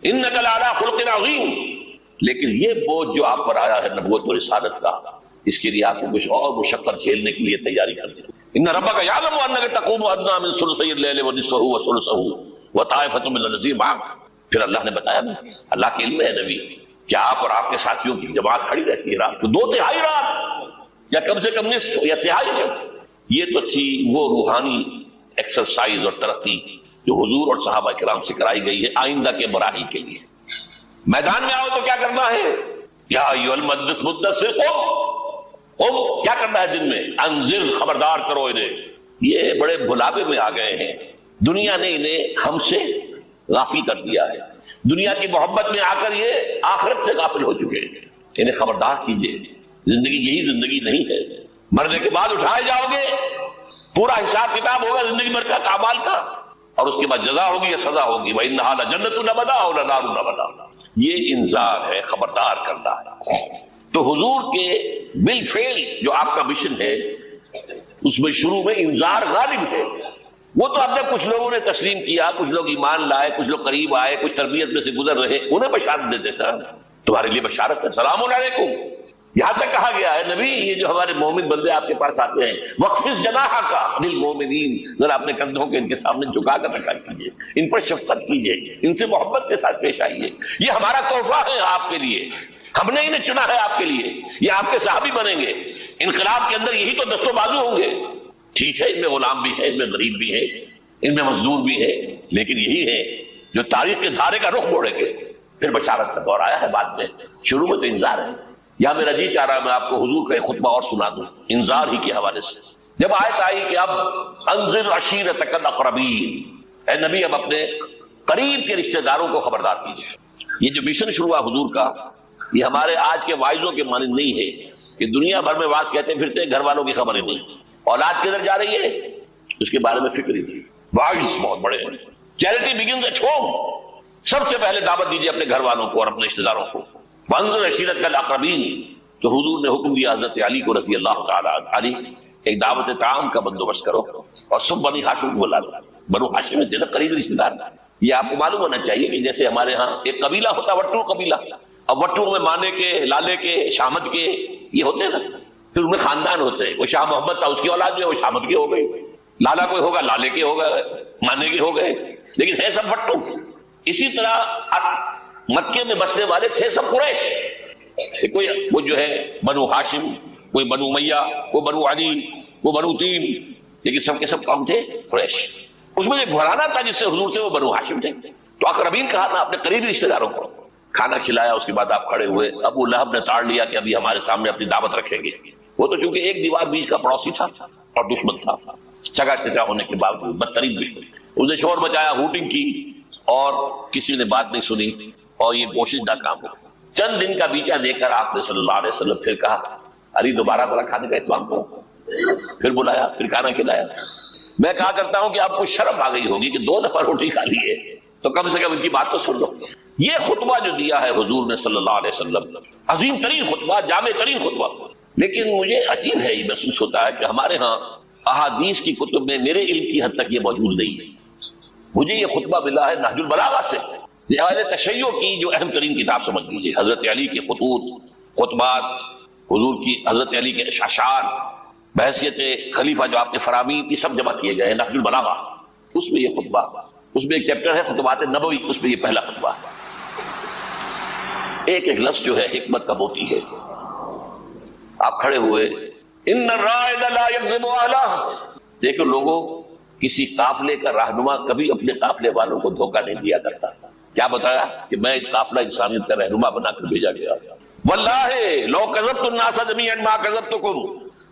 S1: انک لعلی خلق عظیم، لیکن یہ بوجھ جو آپ پر آیا ہے نبوت و رسالت کا، اس کے لیے آپ کو کچھ اور مشقت جھیلنے کے لیے تیاری کرنی ہے. ان ربک یعلم انک تقوم ادنی من ثلثی اللیل ونصفہ وثلثہ وطائفۃ من الذین معک. پھر اللہ نے بتایا، اللہ کے علم ہے نبی، کہ آپ اور آپ کے ساتھیوں کی جماعت کھڑی رہتی ہے رات کو 2/3 رات، یا کم سے کم نصف یا تہائی جب. یہ تو تھی وہ روحانی ایکسرسائز اور ترقی جو حضور اور صحابہ کرام سے کرائی گئی ہے آئندہ کے مراحل کے لیے. میدان میں آؤ تو کیا کرنا ہے؟ یا ایھا المدثر قم، کیا کرنا ہے دن میں؟ انذر، خبردار کرو انہیں. یہ بڑے بھلاوے میں آ گئے ہیں، دنیا نے انہیں ہم سے غافل کر دیا ہے. دنیا کی محبت میں آ کر یہ آخرت سے غافل ہو چکے ہیں. انہیں خبردار کیجئے، زندگی یہی زندگی نہیں ہے. مرنے کے بعد اٹھائے جاؤ گے، پورا حساب کتاب ہوگا زندگی بھر کا اعمال کا، اور اس کے بعد جزا ہوگی یا سزا ہوگی. وَإِنَّهَا لَجَنَّةٌ أَبَدًا وَلَنَارٌ أَبَدًا. یہ انذار ہے، خبردار کرنا ہے. تو حضور کے بالفعل جو آپ کا مشن ہے، اس میں شروع میں انذار غالب ہے. وہ تو اب تک کچھ لوگوں نے تسلیم کیا، کچھ لوگ ایمان لائے، کچھ لوگ قریب آئے، کچھ تربیت میں سے گزر رہے، انہیں بشارت دے دیتا تمہارے لیے بشارت ہے، سلام علیکم. یہاں تک کہا گیا ہے نبی یہ جو ہمارے مومن بندے آپ کے پاس آتے ہیں، وَخْفِضْ جَنَاحَكَ لِلْمُؤْمِنِينَ، ذرا اپنے کندھوں کے ان کے سامنے جھکا کر رکھا کیجیے، ان پر شفقت کیجیے، ان سے محبت کے ساتھ پیش آئیے. یہ ہمارا تحفہ ہے آپ کے لیے، ہم نے انہیں چنا ہے آپ کے لیے، یہ آپ کے صحابی بنیں گے. انقلاب کے اندر یہی تو دست و بازو ہوں گے. ٹھیک ہے، ان میں غلام بھی ہے، ان میں غریب بھی ہے، ان میں مزدور بھی ہے، لیکن یہی ہے جو تاریخ کے دھارے کا رخ موڑیں گے. پھر بشارت کا دور آیا ہے بعد میں، شروع میں تو انذار ہے. یا میرا جی چاہ رہا ہے میں آپ کو حضور کا ایک خطبہ اور سنا دوں انذار ہی کے حوالے سے. جب آیت آئی کہ اب انذر عشیرتک الاقربین، اے نبی اب اپنے قریب کے رشتہ داروں کو خبردار کیجیے. یہ جو مشن شروع ہوا حضور کا، یہ ہمارے آج کے واعظوں کے مانند نہیں ہے کہ دنیا بھر میں واعظ کہتے پھرتے گھر والوں کی خبریں نہیں. اولاد کدھر جا رہی ہے اس کے بارے میں فکر ہی نہیں. واعظ بہت بڑے ہیں. Charity begins at home. سب سے پہلے دعوت دیجیے اپنے گھر والوں کو اور اپنے رشتہ داروں کو. وانذر عشیرتک الاقربین، تو حضور نے حکم دیا حضرت علی کو رضی اللہ تعالی علی، ایک دعوت طعام کا بندوبست کرو اور سب بنی ہاشم کو بلا لو. بنو ہاشم میں تھے قریبی رشتہ دار. یہ آپ کو معلوم ہونا چاہیے کہ جیسے ہمارے ہاں ایک قبیلہ ہوتا وٹو قبیلہ، اب وٹو میں مانے کے، لالے کے، شامت کے یہ ہوتے ہیں نا، پھر ان میں خاندان ہوتے ہیں، وہ شاہ محمد تھا اس کی اولاد جو ہے وہ شاہ محمد کی ہو گئی، لالا کوئی ہوگا لالے کے ہو گئے، مانے کے ہو گئے، لیکن ہے سب بٹو۔ اسی طرح مکے میں بسنے والے تھے سب قریش، کوئی وہ جو ہے بنو ہاشم، کوئی بنو امیہ، کوئی بنو عدی، وہ بنو تیم، لیکن سب کے سب کون تھے؟ قریش۔ اس میں جو گھرانہ تھا جس سے حضور تھے وہ بنو ہاشم تھے۔ تو اقربین کہا نا اپنے قریبی رشتہ داروں کو، کھانا کھلایا، اس کے بعد آپ کھڑے ہوئے، ابو لہب نے تاڑ لیا کہ ابھی ہمارے سامنے اپنی دعوت رکھیں گے، وہ تو چونکہ ایک دیوار بیچ کا پڑوسی تھا اور دشمن تھا، چگا چچا ہونے کے باوجود بدترین دشمن، اس نے شور مچایا، ہوٹنگ کی، اور کسی نے بات نہیں سنی اور یہ کوشش ناکام ہو۔ چند دن کا بیچا دے کر آپ نے صلی اللہ علیہ وسلم پھر کہا علی دوبارہ ذرا کھانے کا اہتمام کرو، پھر بلایا، پھر کھانا کھلایا۔ میں کہا کرتا ہوں کہ آپ کو شرم آ گئی ہوگی کہ 2 دفعہ روٹی کھا لی ہے تو کم سے کم ان کی بات تو سن لو۔ یہ خطبہ جو دیا ہے حضور نے صلی اللہ علیہ وسلم، عظیم ترین خطبہ، جامع ترین خطبہ، لیکن مجھے عجیب ہے، یہ محسوس ہوتا ہے کہ ہمارے ہاں احادیث کی کتب میں میرے علم کی حد تک یہ موجود نہیں ہے۔ مجھے یہ خطبہ ملا ہے نہج البلاغہ سے، اہل تشیع کی جو اہم ترین کتاب سمجھ لیجیے، حضرت علی کے خطوط، خطبات، حضور کی حضرت علی کے اشعار بحیثیت خلیفہ جو آپ کے فرامی، یہ سب جمع کیے گئے ہیں نہج البلاغہ، اس میں یہ خطبہ، اس میں ایک چیپٹر ہے خطبات نبوی، اس میں یہ پہلا خطبہ ہے۔ ایک ایک لفظ جو ہے حکمت کا موتی ہے۔ آپ کھڑے ہوئے، ان الرائد لا یکذب اہلہ، دیکھو لوگوں، کسی قافلے کا رہنما کبھی اپنے قافلے والوں کو دھوکہ نہیں دیا کرتا تھا۔ کیا بتایا کہ میں اس قافلہ انسانیت کا رہنما بنا کر بھیجا گیا، واللہ لو کذبت الناس جميعا ما کذبتکم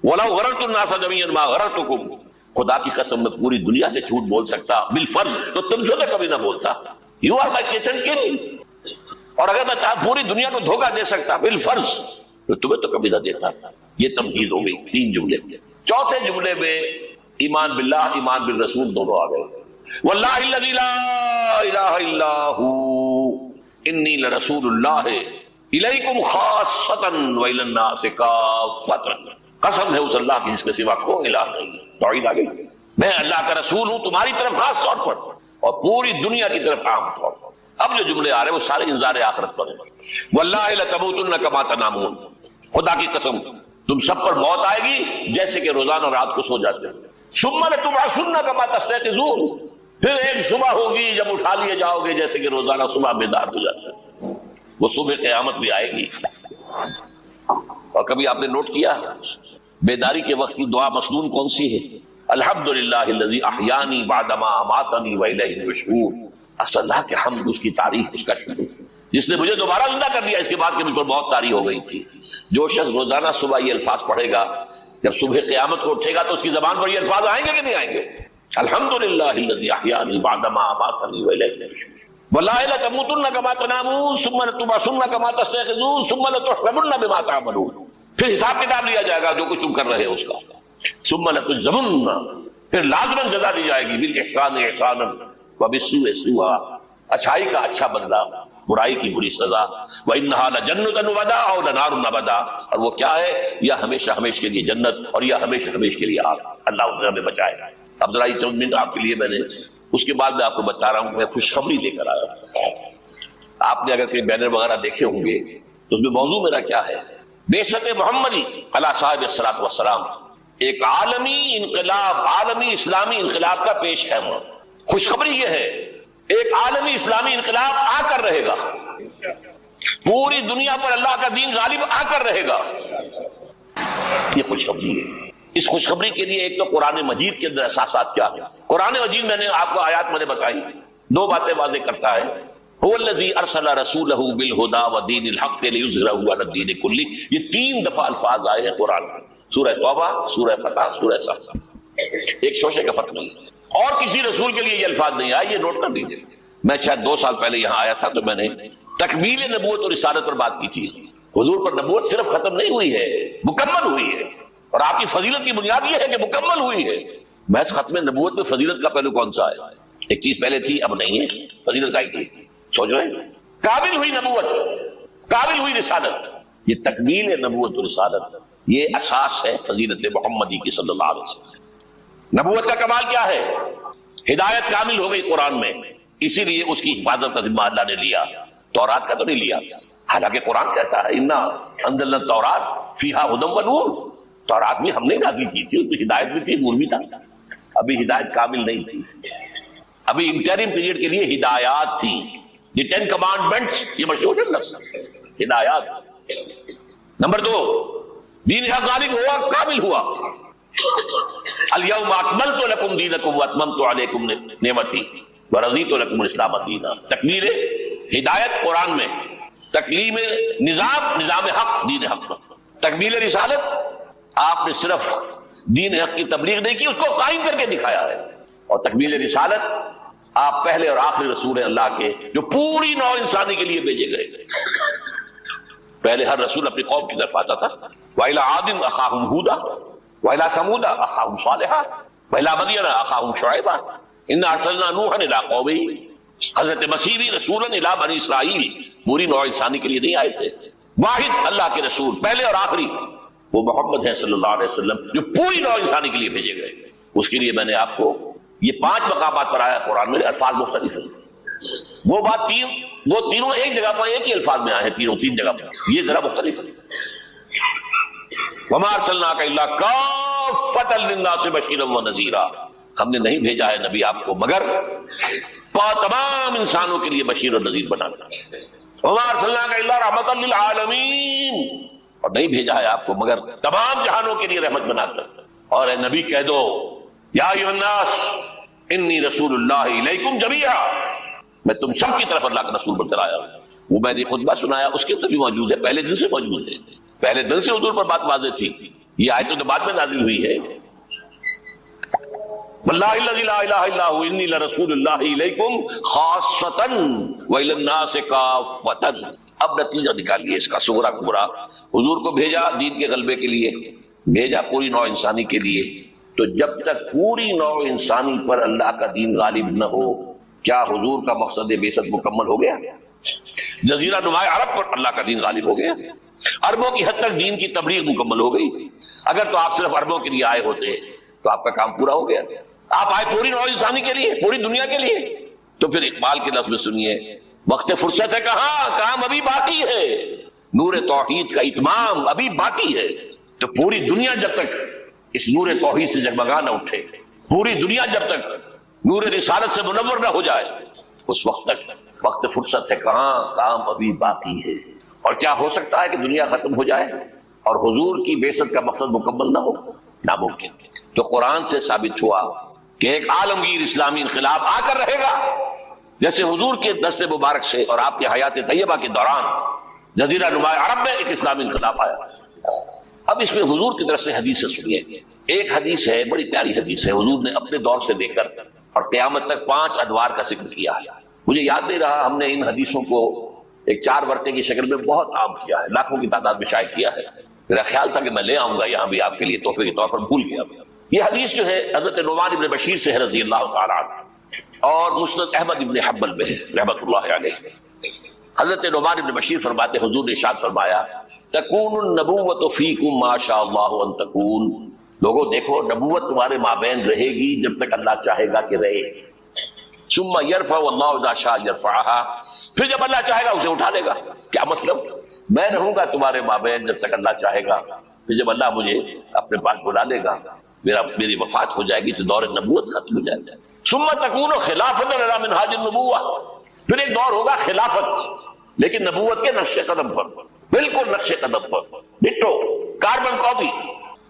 S1: ولو غررت الناس جميعا ما غررتکم، خدا کی قسم میں پوری دنیا سے جھوٹ بول سکتا بالفرض تو تم سے تو کبھی نہ بولتا، you are my kitchen king, اور اگر میں پوری دنیا کو دھوکہ دے سکتا بالفرض تو تمہیں تو کبھی نہ دیتا۔ یہ تمہید ہو گئی 3 جملے۔ چوتھے جملے میں ایمان باللہ، ایمان بالرسول دونوں آ گئے، واللہ الذی لا الہ الا ہو انی لرسول اللہ الیکم خاصۃ والی الناس کافۃ، قسم ہے اس اللہ کی جس کے سوا کوئی الہ نہیں، توحید آ گئی، میں اللہ کا رسول ہوں تمہاری طرف خاص طور پر اور پوری دنیا کی طرف عام طور پر۔ اب جو جملے آ رہے ہیں وہ سارے انذار آخرت پر ہیں، واللہ لتموتن کما تنامون، خدا کی قسم تم سب پر موت آئے گی جیسے کہ روزانہ رات کو سو جاتے ہیں، ثم لتبعثن کما تستيقظون، پھر ایک صبح ہوگی جب اٹھا لیے جاؤ گے جیسے کہ روزانہ صبح بیدار ہو جاتے ہیں، وہ صبح قیامت بھی آئے گی۔ اور کبھی آپ نے نوٹ کیا بیداری کے وقت کی دعا مسنون کون سی ہے؟ الحمدللہ الذی احیانی بعدما اماتنی والیہ النشور، اصل اللہ کے حمد، اس کی تعریف، اس کا شکر، جس نے مجھے دوبارہ زندہ کر دیا اس کے بعد کہ مجھ پر بہت طاری ہو گئی تھی۔ جو شخص روزانہ صبح یہ الفاظ پڑھے گا جب صبح قیامت کو اٹھے گا تو اس کی زبان پر یہ الفاظ آئیں گے کہ نہیں آئیں گے؟ الحمدللہ الذی احیانی بعدما اماتنی والیہ النشور، واللہ لتموتن کما تنامون ثم لتبعثن کما تستيقظون ثم لتحسبن بما تعملون، پھر حساب کتاب لیا جائے گا جو کچھ تم کر رہے ہو اس کا، ثم لتجزون، پھر لازماً جزا دی جائے گی، بالاحسان احسانا وبالسوء سوءا، اچھائی کا اچھا بدلہ، برائی کی بری سزا، وَإِنَّهَا لَجَنَّةٌ وَبَدَا أَوْ لَنَارٌ نَبَدَا، اور وہ کیا ہے؟ یا ہمیشہ ہمیشہ کے لیے جنت اور یا ہمیشہ ہمیشہ کے لیے آگ، اللہ اسے ہمیں بچائے۔ اب ذرا یہ 4 منٹ آپ کے لیے میں نے، اس کے بعد میں آپ کو بتا رہا ہوں کہ میں خوشخبری لے کر آیا ہوں۔ آپ نے اگر کہیں بینر وغیرہ دیکھے ہوں گے تو اس میں موضوع میرا کیا ہے؟ بعثت محمدی علی صاحب الصلاۃ والسلام، ایک عالمی انقلاب، عالمی اسلامی انقلاب کا پیش خیمہ۔ خوشخبری یہ ہے ایک عالمی اسلامی انقلاب آ کر رہے گا، پوری دنیا پر اللہ کا دین غالب آ کر رہے گا، یہ خوشخبری ہے۔ اس خوشخبری کے لیے ایک تو قرآن مجید کے اندر احساسات کیا ہے؟ قرآن مجید میں نے آپ کو آیات میں نے بتائی، 2 باتیں واضح کرتا ہے، هو الذی ارسل رسولہ بالہدی ودین الحق لیظہرہ علی الدین کلہ، یہ 3 دفعہ الفاظ آئے ہیں قرآن میں، سورہ توبہ، سورہ فتح، سورہ صف، ایک شوشے کا فرق نہیں ہے، اور کسی رسول کے لیے یہ الفاظ نہیں آئے، یہ نوٹ کر لیجیے۔ میں شاید 2 سال پہلے یہاں آیا تھا تو میں نے تکمیل نبوت اور رسالت پر بات کی تھی۔ حضور پر نبوت صرف ختم نہیں ہوئی ہے، مکمل ہوئی ہے، اور آپ کی فضیلت کی بنیاد یہ ہے کہ مکمل ہوئی ہے۔ محض ختم نبوت میں فضیلت کا پہلو کون سا ہے؟ ایک چیز پہلے تھی اب نہیں ہے، فضیلت کا ہی تھی، سوچ رہے ہیں؟ قابل ہوئی نبوت، قابل ہوئی رسالت، یہ تکمیل نبوت اور رسالت، یہ اساس ہے فضیلت محمدی کی صلی اللہ علیہ وسلم۔ نبوت کا کمال کیا ہے؟ ہدایت کامل ہو گئی قرآن میں، اسی لیے اس کی حفاظت کا ذمہ اللہ نے لیا، تورات کا تو نہیں لیا، حالانکہ قرآن کہتا ہے انا انزلنا التوراۃ فیہا ھدی ونور، تورات میں ہم نے نازل کی تھی، اس میں ہدایت بھی تھی، نور بھی تھا، ابھی ہدایت کامل نہیں تھی، ابھی انٹرم پیریڈ کے لیے ہدایات تھی. یہ 10 کمانڈمنٹس یہ مشہور ہے لفظ ہدایات. نمبر 2 دین حق غالب ہوا، کامل ہوا. الیوم اکملت لکم دینکم واتممت علیکم نعمتی ورضیت لکم الاسلام دینا. تکمیل ہدایت قرآن میں، تکمیل نظام حق دین حق. تکمیل رسالت آپ نے صرف دین حق کی تبلیغ نہیں کی، اس کو قائم کر کے دکھایا ہے. اور تکمیل رسالت آپ پہلے اور آخری رسول ہیں اللہ کے، جو پوری نوع انسانی کے لیے بھیجے گئے. پہلے ہر رسول اپنی قوم کی طرف آتا تھا. وَإِلَىٰ عَادٍ أَخَاهُمْ هُودًا وَإِلَىٰ ثَمُودَ أَخَاهُمْ صَالِحًا وَإِلَىٰ مَدْيَنَ أَخَاهُمْ شُعَيْبًا إِنَّا أَرْسَلْنَا نُوحًا إِلَىٰ قَوْمِهِ. حضرت مسیح بھی رسولاً إِلَىٰ بنی اسرائیل، پوری نوع انسانی کے لیے نہیں آئے تھے. واحد اللہ کے رسول پہلے اور آخری وہ محمد ہے صلی اللہ علیہ وسلم، جو پوری نوع انسانی کے لیے بھیجے گئے. اس کے لیے میں نے آپ کو یہ 5 مقامات پر آیا قرآن میں، الفاظ مختلف ہیں. وہ تینوں ایک جگہ پر ایک ہی الفاظ میں آئے ہیں، تینوں 3 جگہ پر، یہ ذرا مختلف ہے. وَمَا أَرْسَلْنَاكَ إِلَّا كَافَّةً لِلنَّاسِ بَشِيرًا وَنَذِيرًا. ہم نے نہیں بھیجا ہے نبی آپ کو مگر تمام انسانوں کے لیے بشیر اور نذیر بنا کر. وَمَا أَرْسَلْنَاكَ إِلَّا رَحْمَةً لِلْعَالَمِينَ. اور نہیں بھیجا ہے آپ کو مگر تمام جہانوں کے لیے رحمت بنا کر. اور اے نبی کہہ دو یا ایھا الناس انی رسول اللہ الیکم جمیعا، میں تم سب کی طرف اللہ کا رسول بن کر آیا ہوں. وہ میں نے خطبہ سنایا اس کے اندر بھی موجود ہے، پہلے دن سے موجود ہے. پہلے دن سے حضور پر بات واضح تھی. یہ آیت تو بعد میں نازل ہوئی ہے. واللہ الذی لا الہ الا هو انی لرسول اللہ الیکم خاصۃ والی الناس کافۃ. اب نتیجہ نکالیے اس کا صغرا کبرا. حضور کو بھیجا دین کے غلبے کے لیے، بھیجا پوری نوع انسانی کے لیے. تو جب تک پوری نوع انسانی پر اللہ کا دین غالب نہ ہو، کیا حضور کا مقصد بعثت مکمل ہو گیا؟ جزیرہ نما عرب پر اللہ کا دین غالب ہو گیا، عربوں کی حد تک دین کی تبلیغ مکمل ہو گئی. اگر تو آپ صرف عربوں کے لیے آئے ہوتے تو آپ کا کام پورا ہو گیا. آپ آئے پوری نوع انسانی کے لیے، پوری دنیا کے لیے. تو پھر اقبال کے لفظ میں سنیے، وقت فرصت ہے کہاں، کام ابھی باقی ہے، نور توحید کا اتمام ابھی باقی ہے. تو پوری دنیا جب تک اس نور توحید سے جگمگا نہ اٹھے، پوری دنیا جب تک نور رسالت سے منور نہ ہو جائے، اس وقت تک وقت فرصت ہے کہاں، کام ابھی باقی ہے. اور کیا ہو سکتا ہے کہ دنیا ختم ہو جائے اور حضور کی بعثت کا مقصد مکمل نہ ہو؟ ناممکن. تو قرآن سے ثابت ہوا کہ ایک عالمگیر اسلامی انقلاب آ کر رہے گا، جیسے حضور کے دست مبارک سے اور آپ کی حیات طیبہ کے دوران جزیرہ نما عرب میں ایک اسلامی انقلاب آیا. اب اس میں حضور کی طرف سے حدیث سنیے. ایک حدیث ہے، بڑی پیاری حدیث ہے، حضور نے اپنے دور سے لے کر اور قیامت تک 5 ادوار کا ذکر کیا ہے. مجھے یاد نہیں رہا، ہم نے ان حدیثوں کو ایک 4 ورقے کی شکل میں بہت عام کیا ہے، لاکھوں کی تعداد میں شائع کیا ہے. میرا خیال تھا کہ میں لے آؤں گا یہاں بھی آپ کے لیے تحفے کے طور پر، بھول گیا. یہ حدیث جو ہے حضرت نعمان بن بشیر سے ہے رضی اللہ تعالیٰ عنہ، اور مسند احمد بن حنبل میں ہے رحمۃ اللہ علیہ. حضرت نعمان بن بشیر فرماتے حضور نے ارشاد فرمایا تکون النبوۃ فیکم ما شاء اللہ ان تکون. لوگوں دیکھو، نبوت تمہارے مابین رہے گی جب تک اللہ چاہے گا کہ رہے. ثم یرفع اللہ اذا شاء یرفعها. پھر جب اللہ چاہے گا اسے اٹھا لے گا. کیا مطلب؟ میں رہوں گا تمہارے مابین جب تک اللہ چاہے گا، پھر جب اللہ مجھے اپنے پاس بلا لے گا، میری وفات ہو جائے گی تو دور نبوت ختم ہو جائے گا. ثم تکون خلافۃ علی منہاج النبوۃ. پھر ایک دور ہوگا خلافت، لیکن نبوت کے نقش قدم پر، بالکل نقش قدم پر، ڈٹو کاربن کاپی،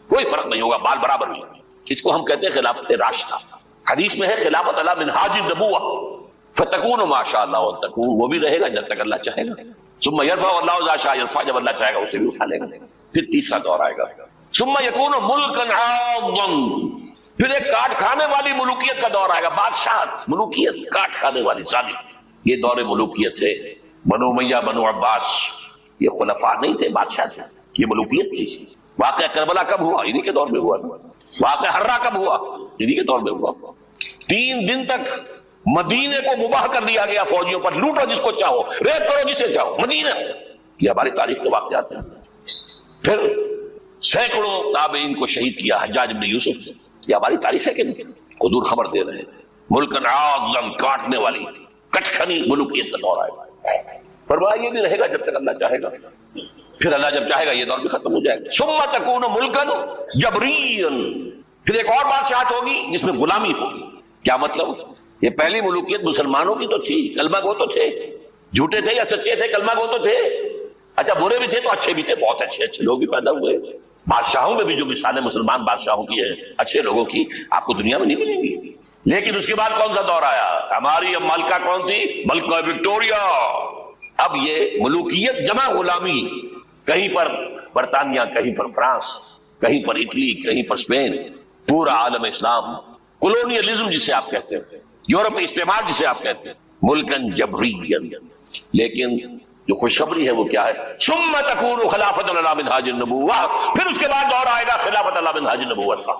S1: کوئی فرق نہیں ہوگا، بال برابر نہیں. اس کو ہم کہتے ہیں خلافت راشدہ. حدیث میں ہے خلافت علی منہاج النبوۃ فتکون ما شاء اللہ وتکون. وہ بھی رہے گا جب تک اللہ چاہے گا. ثم یرفع اللہ اذا شاء یرفع. جب اللہ چاہے گا اسے بھی اٹھا لے گا. پھر تیسرا دور آئے گا. ثم یکون ملکا عاضا. پھر ایک کاٹ کھانے والی ملوکیت کا دور آئے گا. بادشاہت، ملوکیت کاٹ کھانے والی ظالم. یہ دور ملوکیت ہے. بنو امیہ، بنو عباس، یہ خلفاء نہیں تھے، بادشاہ تھے. یہ ملوکیت تھی. واقعہ کربلا کب ہوا؟ انہی کے دور میں ہوا. واقعہ ہررا کب ہوا؟ انہی کے دور میں ہوا. 3 دن تک مدینے کو مباح کر دیا گیا فوجیوں پر. لوٹو جس کو چاہو، ریپ کرو جسے چاہو. مدینہ، یہ ہماری تاریخ کے واقعات ہیں. پھر سینکڑوں تابعین کو شہید کیا حجاج بن یوسف سے. یہ ہماری تاریخ ہے کہ نہیں؟ حضور خبر دے رہے ہیں. ملکن عاضا، کاٹنے والی کٹکھنی ملوکیت کا دور آئے گا. فرمایا یہ بھی رہے گا جب تک اللہ چاہے گا، پھر اللہ جب چاہے گا یہ دور بھی ختم ہو جائے گا۔ ثم تکون ملکن جبریا، پھر ایک اور بادشاہت ہوگی جس میں غلامی ہوگی۔ کیا مطلب؟ یہ پہلی ملوکیت مسلمانوں کی تو تھی، کلمہ گو تو تھے، جھوٹے تھے یا سچے تھے کلمہ گو تو تھے، اچھا برے بھی تھے تو اچھے بھی تھے، بہت اچھے اچھے لوگ بھی پیدا ہوئے۔ بادشاہوں میں بھی جو مثالیں مسلمان بادشاہوں کی ہیں اچھے لوگوں کی آپ کو دنیا میں نہیں ملیں گی۔ لیکن اس کے بعد کون سا دور آیا؟ ہماری اب ملکہ کون تھی؟ ملکہ وکٹوریا۔ اب یہ ملوکیت جمع غلامی، کہیں پر برطانیہ، کہیں پر فرانس، کہیں پر اٹلی، کہیں پر اسپین، پورا عالم اسلام، کولونیلزم جسے آپ کہتے ہیں، یورپ استعمار جسے آپ کہتے ہیں، ملکن جبرین۔ لیکن جو خوشخبری ہے وہ کیا ہے؟ ثم تکون خلافۃ علی منہاج النبوہ، پھر اس کے بعد دور آئے گا خلافت علی منہاج النبوت کا۔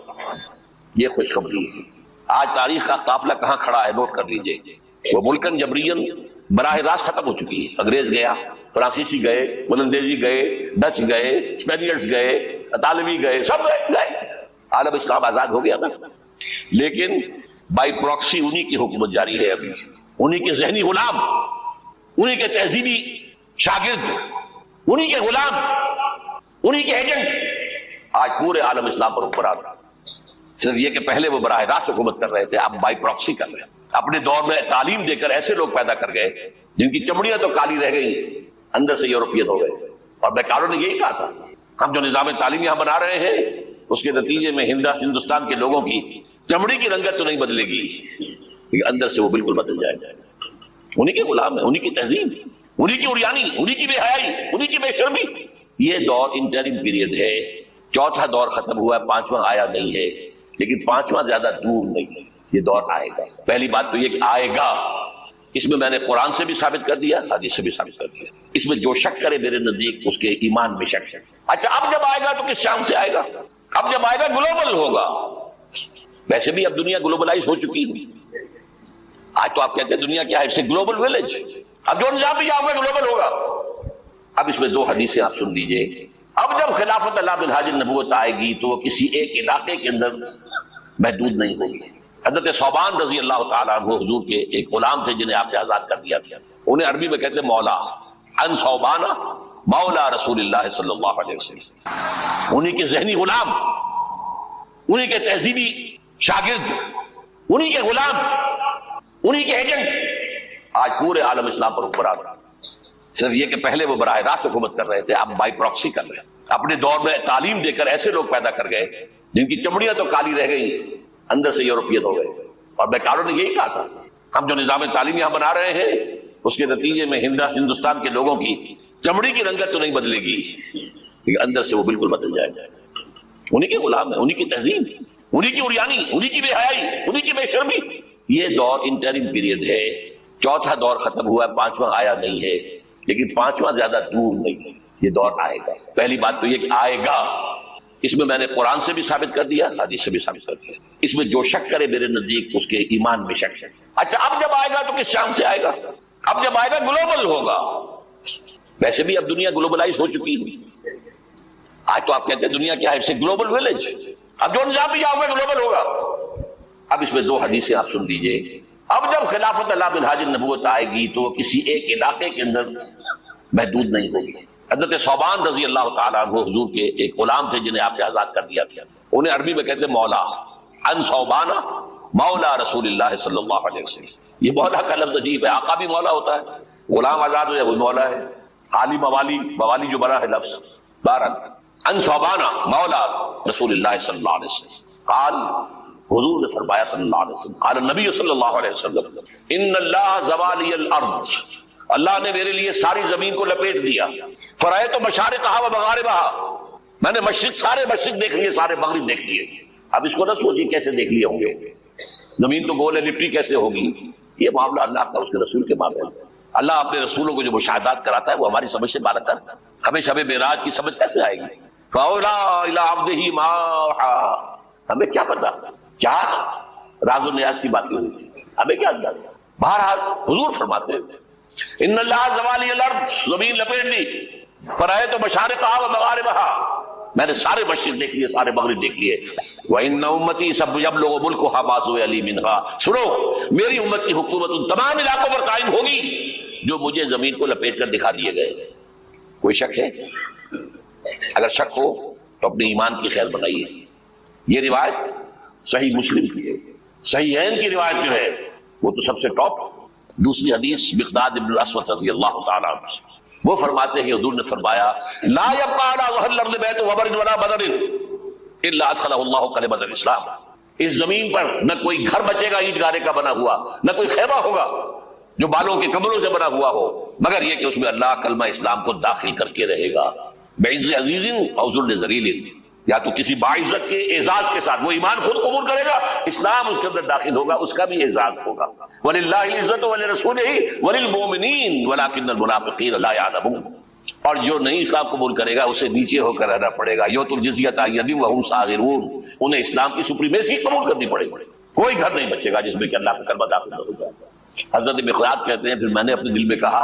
S1: یہ خوشخبری ہے۔ آج تاریخ کا قافلہ کہاں کھڑا ہے نوٹ کر لیجئے۔ وہ ملکن جبرین براہ راست ختم ہو چکی ہے۔ انگریز گیا، فرانسیسی گئے، ولندیزی گئے، ڈچ گئے، اسپینیئرز گئے، اطالوی گئے، سب گئے، عالم اسلام آزاد ہو گیا نا۔ لیکن بائی پراکسی انہی کی حکومت جاری ہے ابھی، انہی کے ذہنی غلام، انہی کے تہذیبی شاگرد، انہی کے غلام، انہی کے ایجنٹ آج پورے عالم اسلام پر اوپر آ رہا۔ صرف یہ کہ پہلے وہ براہ راست حکومت کر رہے تھے، اب بائی پراکسی کر رہے ہیں۔ اپنے دور میں تعلیم دے کر ایسے لوگ پیدا کر گئے جن کی چمڑیاں تو کالی رہ گئی، اندر سے یورپین ہو گئے۔ اور بیکاروں نے یہی کہا تھا ہم جو نظام تعلیم یہاں بنا رہے ہیں اس کے نتیجے میں ہندوستان کے لوگوں کی چمڑی کی رنگت تو نہیں بدلے گی لیکن اندر سے وہ بالکل بدل جائے گا۔ انہی کے غلام ہیں، انہی کی تہذیب، انہی کی عریانی، انہی کی بے حیائی، انہی کی بے شرمی۔ یہ دور انٹرم پیریڈ ہے، چوتھا دور ختم ہوا ہے، پانچواں آیا نہیں ہے، لیکن پانچواں زیادہ دور نہیں ہے، یہ دور آئے گا۔ پہلی بات تو یہ کہ آئے گا، اس میں میں نے قرآن سے بھی ثابت کر دیا، حدیث سے بھی ثابت کر دیا۔ اس میں جو شک کرے میرے نزدیک اس کے ایمان میں شک ہے۔ اچھا اب جب آئے گا تو کس شان سے آئے گا؟ اب جب آئے گا گلوبل ہوگا۔ ویسے بھی اب دنیا گلوبلائز ہو چکی ہے، آج تو آپ کہتے ہیں دنیا کیا ہے؟ اسے گلوبل ویلیج، اب جو نظام بھی جاؤ گا گلوبل ہوگا۔ اب اس میں دو حدیثیں آپ سن لیجئے۔ اب جب خلافت اللہ منہاج النبوت آئے گی تو وہ کسی ایک علاقے کے اندر محدود نہیں ہوگی۔ حضرت ثوبان رضی اللہ تعالیٰ عنہ حضور کے ایک غلام تھے جنہیں آپ نے آزاد کر دیا تھا، انہیں عربی میں کہتے ہیں مولا، ان ثوبان مولا رسول اللہ صلی اللہ علیہ وسلم۔ انہی کے ذہنی غلام، انہی کے تہذیبی شاگرد، انہی کے غلام، انہی کے ایجنٹ آج پورے عالم اسلام پر اوپر آ رہا۔ صرف یہ کہ پہلے وہ براہ راست حکومت کر رہے تھے، اب بائی پراکسی کر رہے ہیں۔ اپنے دور میں تعلیم دے کر ایسے لوگ پیدا کر گئے جن کی چمڑیاں تو کالی رہ گئی، اندر سے یورپین ہو گئے۔ اور بیکاروں نے یہی کہا تھا ہم جو نظام تعلیم یہاں بنا رہے ہیں اس کے نتیجے میں ہندوستان کے لوگوں کی چمڑی کی رنگت تو نہیں بدلے گی لیکن اندر سے وہ بالکل بدل جائے گا۔ انہی کے غلام ہیں، انہی کی تہذیب، انہی کی عریانی، انہی کی بے حیائی، انہی کی بے شرمی۔ یہ دور انٹرم پیریڈ ہے، چوتھا دور ختم ہوا ہے، پانچواں آیا نہیں ہے، لیکن پانچواں زیادہ دور نہیں ہے، یہ دور آئے گا۔ پہلی بات تو یہ کہ آئے گا، اس میں میں نے قرآن سے بھی ثابت کر دیا، حدیث سے بھی ثابت کر دیا۔ اس میں جو شک کرے میرے نزدیک اس کے ایمان میں شک ہے۔ اچھا اب جب آئے گا تو کس شان سے آئے گا؟ اب جب آئے گا گلوبل ہوگا۔ ویسے بھی اب دنیا گلوبلائز ہو چکی ہے، آج تو آپ کہتے ہیں دنیا کیا ہے؟ اسے گلوبل ویلیج، اب جو نظام بھی جاؤ گا گلوبل ہوگا۔ اب اس میں دو حدیثیں آپ سن لیجئے۔ اب جب خلافت اللہ منہاج النبوت آئے گی تو وہ کسی ایک علاقے کے اندر محدود نہیں ہوگی۔ حضرت ثوبان رضی اللہ تعالیٰ عنہ حضور کے ایک غلام تھے جنہیں آپ نے آزاد کر دیا تھا، انہیں عربی میں کہتے ہیں مولا، ان ثوبان مولا رسول اللہ صلی اللہ علیہ وسلم۔ یہ مولا کا لفظ عجیب ہے، آقا بھی مولا ہوتا ہے، غلام آزاد ہو جائے وہ مولا ہے، حالی موالی جو بنا ہے لفظ۔ بہرحال ان ثوبان مولا رسول اللہ صلی اللہ علیہ وسلم قال، حضور نے فرمایا صلی اللہ علیہ وسلم، قال النبی صلی اللہ علیہ وسلم ان اللہ زوالی الارض، اللہ نے میرے لیے ساری زمین کو لپیٹ دیا، فرأیت مشارقہا و مغاربہا، میں نے سارے مشرق دیکھ لیے، سارے مغرب دیکھ لیے۔ اب اس کو نہ سوچیے کیسے دیکھ لیے ہوں گے، زمین تو گول ہے، لپٹی کیسے ہوگی؟ یہ معاملہ اللہ کا اس کے رسول کے معاملے میں۔ اللہ اپنے رسولوں کو جو مشاہدات کراتا ہے وہ ہماری سمجھ سے بالاتر، ہمیں شب معراج کی سمجھ کیسے آئے گی؟ فَأَوْلَىٰ إِلَىٰ عَبْدِهِ مَا أَوْحَىٰ، ہمیں کیا پتا کیا راز و نیاز کی باتیں ہوئی تھی، ہمیں کیا اندازہ۔ بہرحال حضور فرماتے ہیں ان اللہ زوالی الارض، زمین لپیٹ لی، فرأیت مشارقہا و مغاربہا، میں نے سارے مشرق دیکھ لیے، سارے مغرب دیکھ لیے۔ وَإِنَّ أُمَّتِي سَيَبْلُغُ مُلْكُهَا مَا سُئِلَ مِنْهَا، سنو میری امت کی حکومت ان تمام علاقوں پر قائم ہوگی جو مجھے زمین کو لپیٹ کر دکھا دیے گئے۔ کوئی شک ہے؟ اگر شک ہو تو اپنے ایمان کی خیر بنائیے۔ یہ روایت صحیح مسلم کی ہے، صحیحین کی روایت جو ہے وہ تو سب سے ٹاپ۔ دوسری حدیث مقداد ابن الاسود رضی اللہ تعالیٰ عنہ، وہ فرماتے ہیں حضور نے فرمایا لا يبقى على ظهر الارض بيت وبر ولا بدر الا ادخله الله كلمة الاسلام۔ اس زمین پر نہ کوئی گھر بچے گا اینٹ گارے کا بنا ہوا، نہ کوئی خیمہ ہوگا جو بالوں کے کمروں سے بنا ہوا ہو، مگر یہ کہ اس میں اللہ کلمہ اسلام کو داخل کر کے رہے گا۔ بعز عزیز او ذل ذلیل، یا تو کسی باعزت کے اعزاز کے ساتھ وہ ایمان خود قبول کرے گا، اسلام اس کے اندر داخل ہوگا، اس کا بھی اعزاز ہوگا۔ وَلِلَّهِ الْعِزَّةُ وَلِرَسُولِهِ وَلِلْمُؤْمِنِينَ وَلَكِنَّ الْمُنَافِقِينَ لَا يَعْلَمُونَ۔ اور جو نہیں اسلام قبول کرے گا اسے نیچے ہو کر رہنا پڑے گا۔ یؤتُوا الْجِزْیَۃَ عَن یَدٍ وَهُمْ صَاغِرُونَ، انہیں اسلام کی سپریمیسی قبول کرنی پڑے گی۔ کوئی گھر نہیں بچے گا جس میں کہ اللہ کا کلمہ داخل نہ ہو جائے۔ حضرت مقداد کہتے ہیں پھر میں نے اپنے دل میں کہا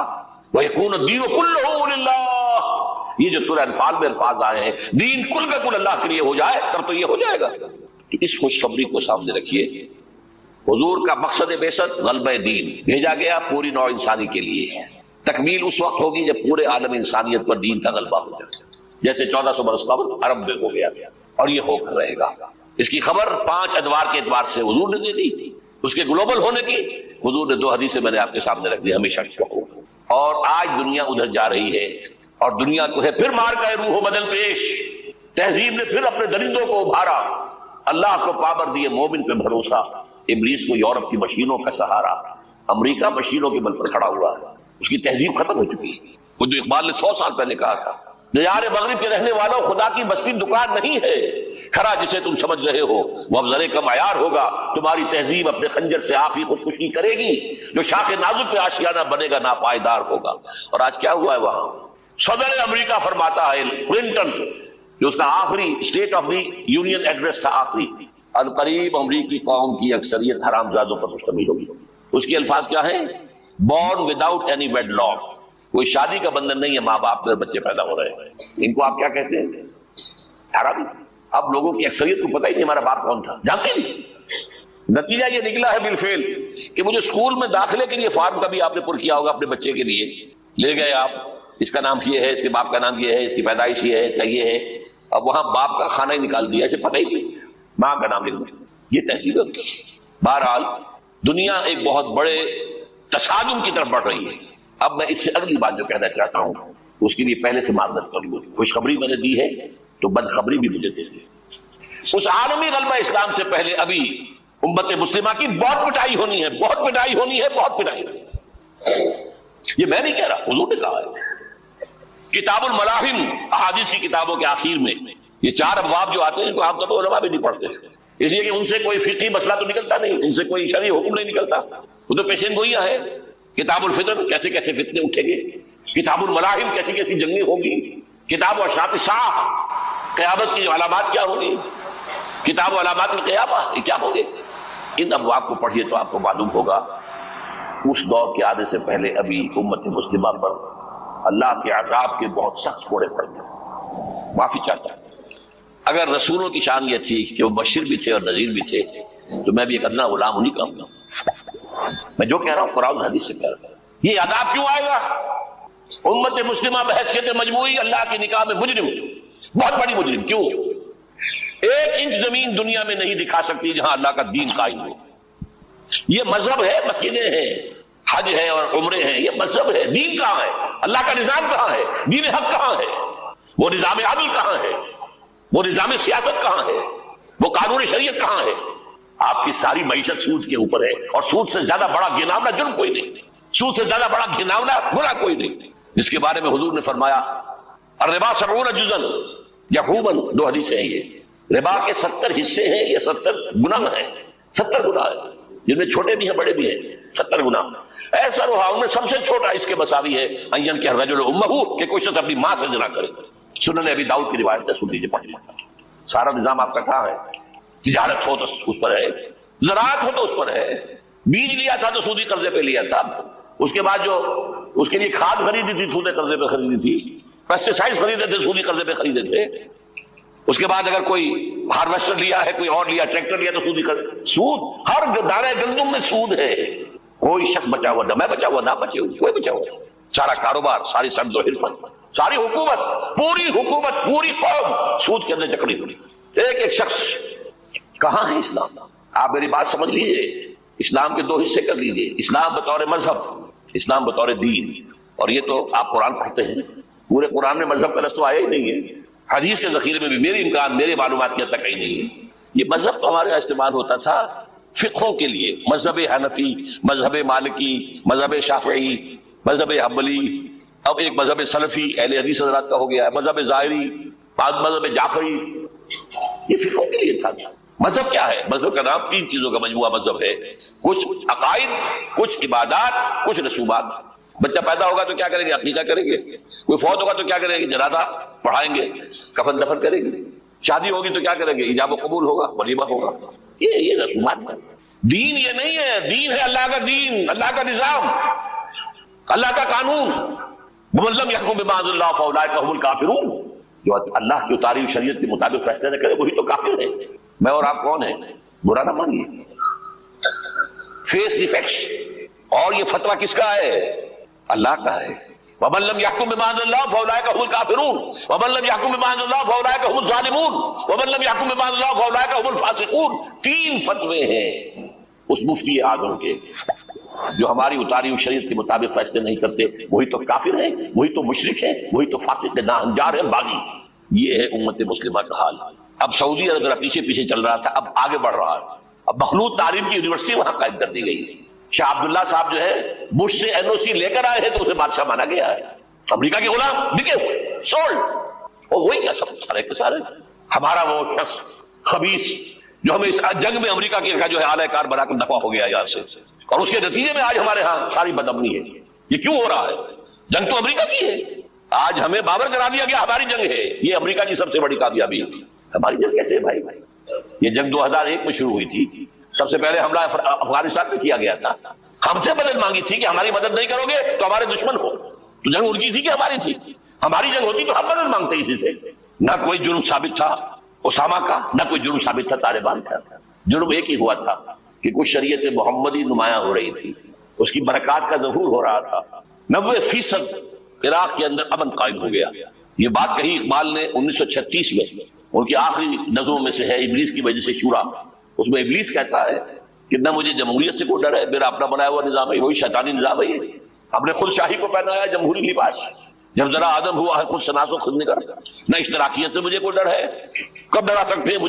S1: وَيَكُونُ الدِّينُ كُلُّهُ لِلَّهِ، یہ جو سورہ انفال میں الفاظ آئے ہیں دین کل کا کل اللہ کے لیے ہو جائے تب تو یہ ہو جائے گا۔ تو اس خوشخبری کو سامنے رکھیے۔ حضور کا مقصد بعثت غلبہ دین، بھیجا گیا پوری نوع انسانی کے لیے۔ تکمیل اس وقت ہوگی جب پورے عالم انسانیت پر دین کا غلبہ ہو جائے، جیسے 1400 برس قبل عرب میں ہو گیا، اور یہ ہو کر رہے گا۔ اس کی خبر 5 ادوار کے اعتبار سے حضور نے دے دی۔ اس کے گلوبل ہونے کی حضور نے 2 حدیثیں میں نے آپ کے سامنے رکھ دی، ہمیشہ شک۔ اور آج دنیا ادھر جا رہی ہے، اور دنیا کو ہے پھر مار کا روح و بدل پیش، تہذیب نے پھر اپنے درندوں کو ابھارا، اللہ کو پابر دیے مومن پہ بھروسہ، ابلیس کو یورپ کی مشینوں کا سہارا۔ امریکہ مشینوں کے بل پر کھڑا ہوا ہے، اس کی تہذیب ختم ہو چکی ہے۔ وہ جو اقبال نے 100 سال پہلے کہا تھا، دیار مغرب کے رہنے والوں خدا کی بستی دکان نہیں ہے، کھڑا جسے تم سمجھ رہے ہو وہ اب ذرے کا معیار ہوگا، تمہاری تہذیب اپنے خنجر سے آپ ہی خودکشی کرے گی، جو شاخ نازک پہ آشیانہ بنے گا ناپائیدار ہوگا۔ اور آج کیا ہوا ہے وہاں؟ صدر امریکہ فرماتا ہے کلنٹن، جو اس کا آخری state of the union address تھا آخری، القریب امریکی قوم کی اکثریت حرام زادوں پر مشتمل ہوگی۔ اس کے الفاظ کیا ہیں؟ born without any wedlock، کوئی شادی کا بندھن نہیں ہے، ماں باپ میں بچے پیدا ہو رہے ہیں۔ ان کو آپ کیا کہتے ہیں؟ حرام۔ اب لوگوں کی اکثریت کو پتہ ہی نہیں ہمارا باپ کون تھا، جانتے نہیں۔ نتیجہ یہ نکلا ہے بالفعل کہ مجھے اسکول میں داخلے کے لیے فارم کبھی آپ نے پر کیا ہوگا اپنے بچے کے لیے، لے گئے آپ، اس کا نام یہ ہے، اس کے باپ کا نام یہ ہے، اس کی پیدائش یہ ہے، اس کا یہ ہے، اب وہاں باپ کا کھانا ہی نکال دیا، اسے پتہ ہی نہیں، ماں کا نام لکھ دیا۔ یہ تہذیب ہے۔ بہرحال دنیا ایک بہت بڑے تصادم کی طرف بڑھ رہی ہے۔ اب میں اس سے اگلی بات جو کہنا چاہتا ہوں اس کے لیے پہلے سے معذرت کر لوں، خوشخبری میں نے دی ہے تو بدخبری بھی مجھے دے دی۔ اس عالمی غلبہ اسلام سے پہلے ابھی امت مسلمہ کی بہت پٹائی ہونی ہے، بہت پٹائی ہونی ہے، بہت پٹائی ہونی ہے۔ یہ میں نہیں کہہ رہا، حضور نے کہا ہے۔ کتاب الملاحم، احادیث کی کتابوں کے آخر میں یہ 4 ابواب جو آتے ہیں ان کو عام طور پر علماء بھی نہیں پڑھتے، اس لیے کہ ان سے کوئی فقہی مسئلہ تو نکلتا نہیں، ان سے کوئی شرعی حکم نہیں نکلتا، وہ تو پیشین گوئیاں ہے۔ کتاب الفتن، کیسے کیسے فتنے اٹھیں گے، کتاب الملاحم، کیسی کیسی جنگیں ہوگی، کتاب اشراط الساعہ، قیامت کی علامات کیا ہوں گی، کتاب علامات القیامہ، یہ کیا ہوں گے۔ ان ابواب کو پڑھیے تو آپ کو معلوم ہوگا اس دور کے آنے سے پہلے ابھی امت مسلمہ پر اللہ کے عذاب کے بہت سخت کوڑے پڑ گئے۔ معافی چاہتا ہوں، اگر رسولوں کی شان یہ تھی کہ وہ مبشر بھی تھے اور نذیر بھی تھے تو میں بھی ایک ادنا غلام انہیں کا ہوں۔ میں جو کہہ رہا ہوں قرآن حدیث سے کہہ رہا ہوں۔ یہ عذاب کیوں آئے گا؟ امت مسلمہ بحیثیت مجموعی اللہ کی نگاہ میں مجرم، بہت بڑی مجرم۔ کیوں؟ 1 انچ زمین دنیا میں نہیں دکھا سکتی جہاں اللہ کا دین قائم ہو۔ یہ مذہب ہے، مسجدیں ہیں، حج ہے اور عمرے ہیں، یہ مذہب ہے۔ دین کہاں ہے؟ اللہ کا نظام کہاں ہے؟ دین حق کہاں ہے؟ وہ نظام عدل کہاں ہے؟ وہ نظام سیاست کہاں ہے؟ وہ قانون شریعت کہاں ہے؟ آپ کی ساری معیشت سود کے اوپر ہے، اور سود سے زیادہ بڑا گھناؤنا جرم کوئی نہیں، سود سے زیادہ بڑا گھناؤنا گناہ کوئی نہیں، جس کے بارے میں حضور نے فرمایا الربا 70 جزءا یحوما، 2 حدیثیں ہیں۔ یہ ربا کے 70 حصے ہیں، یہ 70 گناہ ہیں، 70 گناہ ہیں، جن میں چھوٹے بھی ہیں بڑے بھی ہیں، 70 گناہ۔ ایسا رہا ان میں سب سے چھوٹا اس کے مساوی ہے ان کہ الرجل امہ، کہ کوئی شخص اپنی ماں سے زنا کرے۔ سنن ابی داؤد کی روایت ہے، سن لیجیے پڑھ لیجیے۔ سارا نظام آپ کا کہاں ہے؟ تجارت ہو تو اس پر ہے، زراعت ہو تو اس پر ہے، بیج لیا تھا تو سودی قرضے پہ لیا تھا، اس کے بعد جو اس کے لیے کھاد خریدی تھی سودی قرضے پہ خریدی تھی، پیسٹیسائڈ خریدے تھے سودی قرضے پہ خریدے تھے، اس کے بعد اگر کوئی ہارویسٹر لیا ہے، کوئی اور لیا، ٹریکٹر لیا تو سودی قرض، سود ہر دانے گندم میں سود ہے۔ کوئی شخص بچا ہوا نہ میں بچا ہوا نہ بچے ہوئے، کوئی بچا ہوا، سارا کاروبار، ساری سبز و حرفت، ساری حکومت، پوری قوم سود کے اندر جکڑی ہوئی، ایک ایک شخص۔ کہاں ہے اسلام؟ آپ میری بات سمجھ لیجئے، اسلام کے دو حصے کر لیجئے، اسلام بطور مذہب، اسلام بطور دین۔ اور یہ تو آپ قرآن پڑھتے ہیں، پورے قرآن میں مذہب کا لفظ تو آیا ہی نہیں ہے، حدیث کے ذخیرے میں بھی میری معلومات کی حد تک کہیں نہیں ہے۔ یہ مذہب تو ہمارے یہاں استعمال ہوتا تھا فقہوں کے لیے، مذہب حنفی، مذہب مالکی، مذہب شافعی، مذہب حنبلی، اب ایک مذہب سلفی اہل حدیث حضرات کا ہو گیا ہے، مذہب ظاہری، بعد مذہب جعفری، یہ فقہوں کے لیے تھا۔ مذہب کیا ہے؟ مذہب کا نام تین چیزوں کا مجموعہ مذہب ہے، کچھ عقائد، کچھ عبادات، کچھ رسومات۔ بچہ پیدا ہوگا تو کیا کریں گے؟ عقیقہ کریں گے۔ کوئی فوت ہوگا تو کیا کریں گے؟ جنازہ پڑھائیں گے، کفن دفن کریں گے۔ شادی ہوگی تو کیا کریں گے؟ ایجاب و قبول ہوگا، ولیمہ ہوگا۔ یہ رسومات ہے۔ دین یہ نہیں ہے، دین ہے اللہ کا دین، اللہ کا نظام، اللہ کا قانون۔ وَمَن لَّمْ يَحْكُم بِمَا أَنزَلَ اللَّهُ فَأُولَٰئِكَ هُمُ الْكَافِرُونَ۔ جو اللہ کی اتاری ہوئی شریعت کے مطابق فیصلے نہ کرے وہی تو کافر ہے۔ میں اور آپ کون ہیں؟ برا نہ مانیے، فیس دی فیکٹس۔ اور یہ فتویٰ کس کا ہے؟ اللہ کا ہے۔ وَمَن لَّمْ يَحْكُم بِمَا أَنزَلَ اللَّهُ فَأُولَٰئِكَ هُمُ الْكَافِرُونَ وَمَن لَّمْ يَحْكُم بِمَا أَنزَلَ اللَّهُ فَأُولَٰئِكَ هُمُ الظَّالِمُونَ وَمَن لَّمْ يَحْكُم بِمَا أَنزَلَ اللَّهُ فَأُولَٰئِكَ هُمُ الْفَاسِقُونَ۔ تین فتوے ہیں اس مفتی اعظم کے، جو ہماری اتاری ہوئی شریعت کے مطابق فیصلے نہیں کرتے وہی تو کافر ہیں، وہی تو مشرک ہیں، وہی تو فاسق ناہنجار ہیں، باغی۔ یہ ہے امت مسلمہ کا حال۔ اب سعودی عرب ذرا پیچھے چل رہا تھا، اب آگے بڑھ رہا ہے۔ اب مخلوط تعلیم کی یونیورسٹی وہاں قائم کر دی گئی ہے۔ شاہ عبداللہ صاحب جو ہے بش سے NOC لے کر آئے ہیں تو اسے بادشاہ مانا گیا ہے۔ امریکہ کے غلام بکے ہوئے، سولڈ، اور وہی کیا سب سارے کے سارے ہمارا وہ شخص خبیث جو ہمیں اس جنگ میں امریکہ کا جو ہے اعلی کار بنا کر دفع ہو گیا یہاں سے، اور اس کے نتیجے میں آج ہمارے ہاں ساری بدامنی ہے۔ یہ کیوں ہو رہا ہے؟ جنگ تو امریکہ کی ہے، آج ہمیں بابر کرا دیا گیا ہماری جنگ ہے۔ یہ امریکہ کی سب سے بڑی کامیابی ہے۔ ہماری جنگ کیسے ہے بھائی؟ یہ جنگ 2001 میں شروع ہوئی تھی، سب سے پہلے حملہ افغانستان میں کیا گیا تھا۔ ہم سے مدد مانگی تھی کہ ہماری مدد نہیں کرو گے تو ہمارے دشمن ہو۔ تو جنگ ان کی تھی کہ ہماری تھی؟ ہماری جنگ ہوتی تو ہم مدد مانگتے اسی سے۔ نہ کوئی جرم ثابت تھا اسامہ کا، نہ کوئی جرم ثابت تھا طالبان کا۔ جرم ایک ہی ہوا تھا کہ کچھ شریعت محمدی نمایاں ہو رہی تھی، اس کی برکات کا ظہور ہو رہا تھا۔ 90% عراق کے اندر امن قائم ہو گیا۔ یہ بات کہی اقبال نے 1936 میں، ان کی آخری نظموں میں سے ہے، ابلیس کی وجہ سے شورا۔ اس میں ابلیس کہتا ہے کہ نہ مجھے جمہوریت سے کوئی ڈر ہے، میرا اپنا بنایا ہوا نظام ہے، وہی شیطانی نظام ہے۔ یہ ہم نے خود شاہی کو پہنایا جمہوری لباس، جب ذرا آدم ہوا ہے خود شناس و خود نگر۔ نہ اشتراکیت سے مجھے کوئی ڈر ہے، کب ڈرا سکتے ہیں مجھ کو؟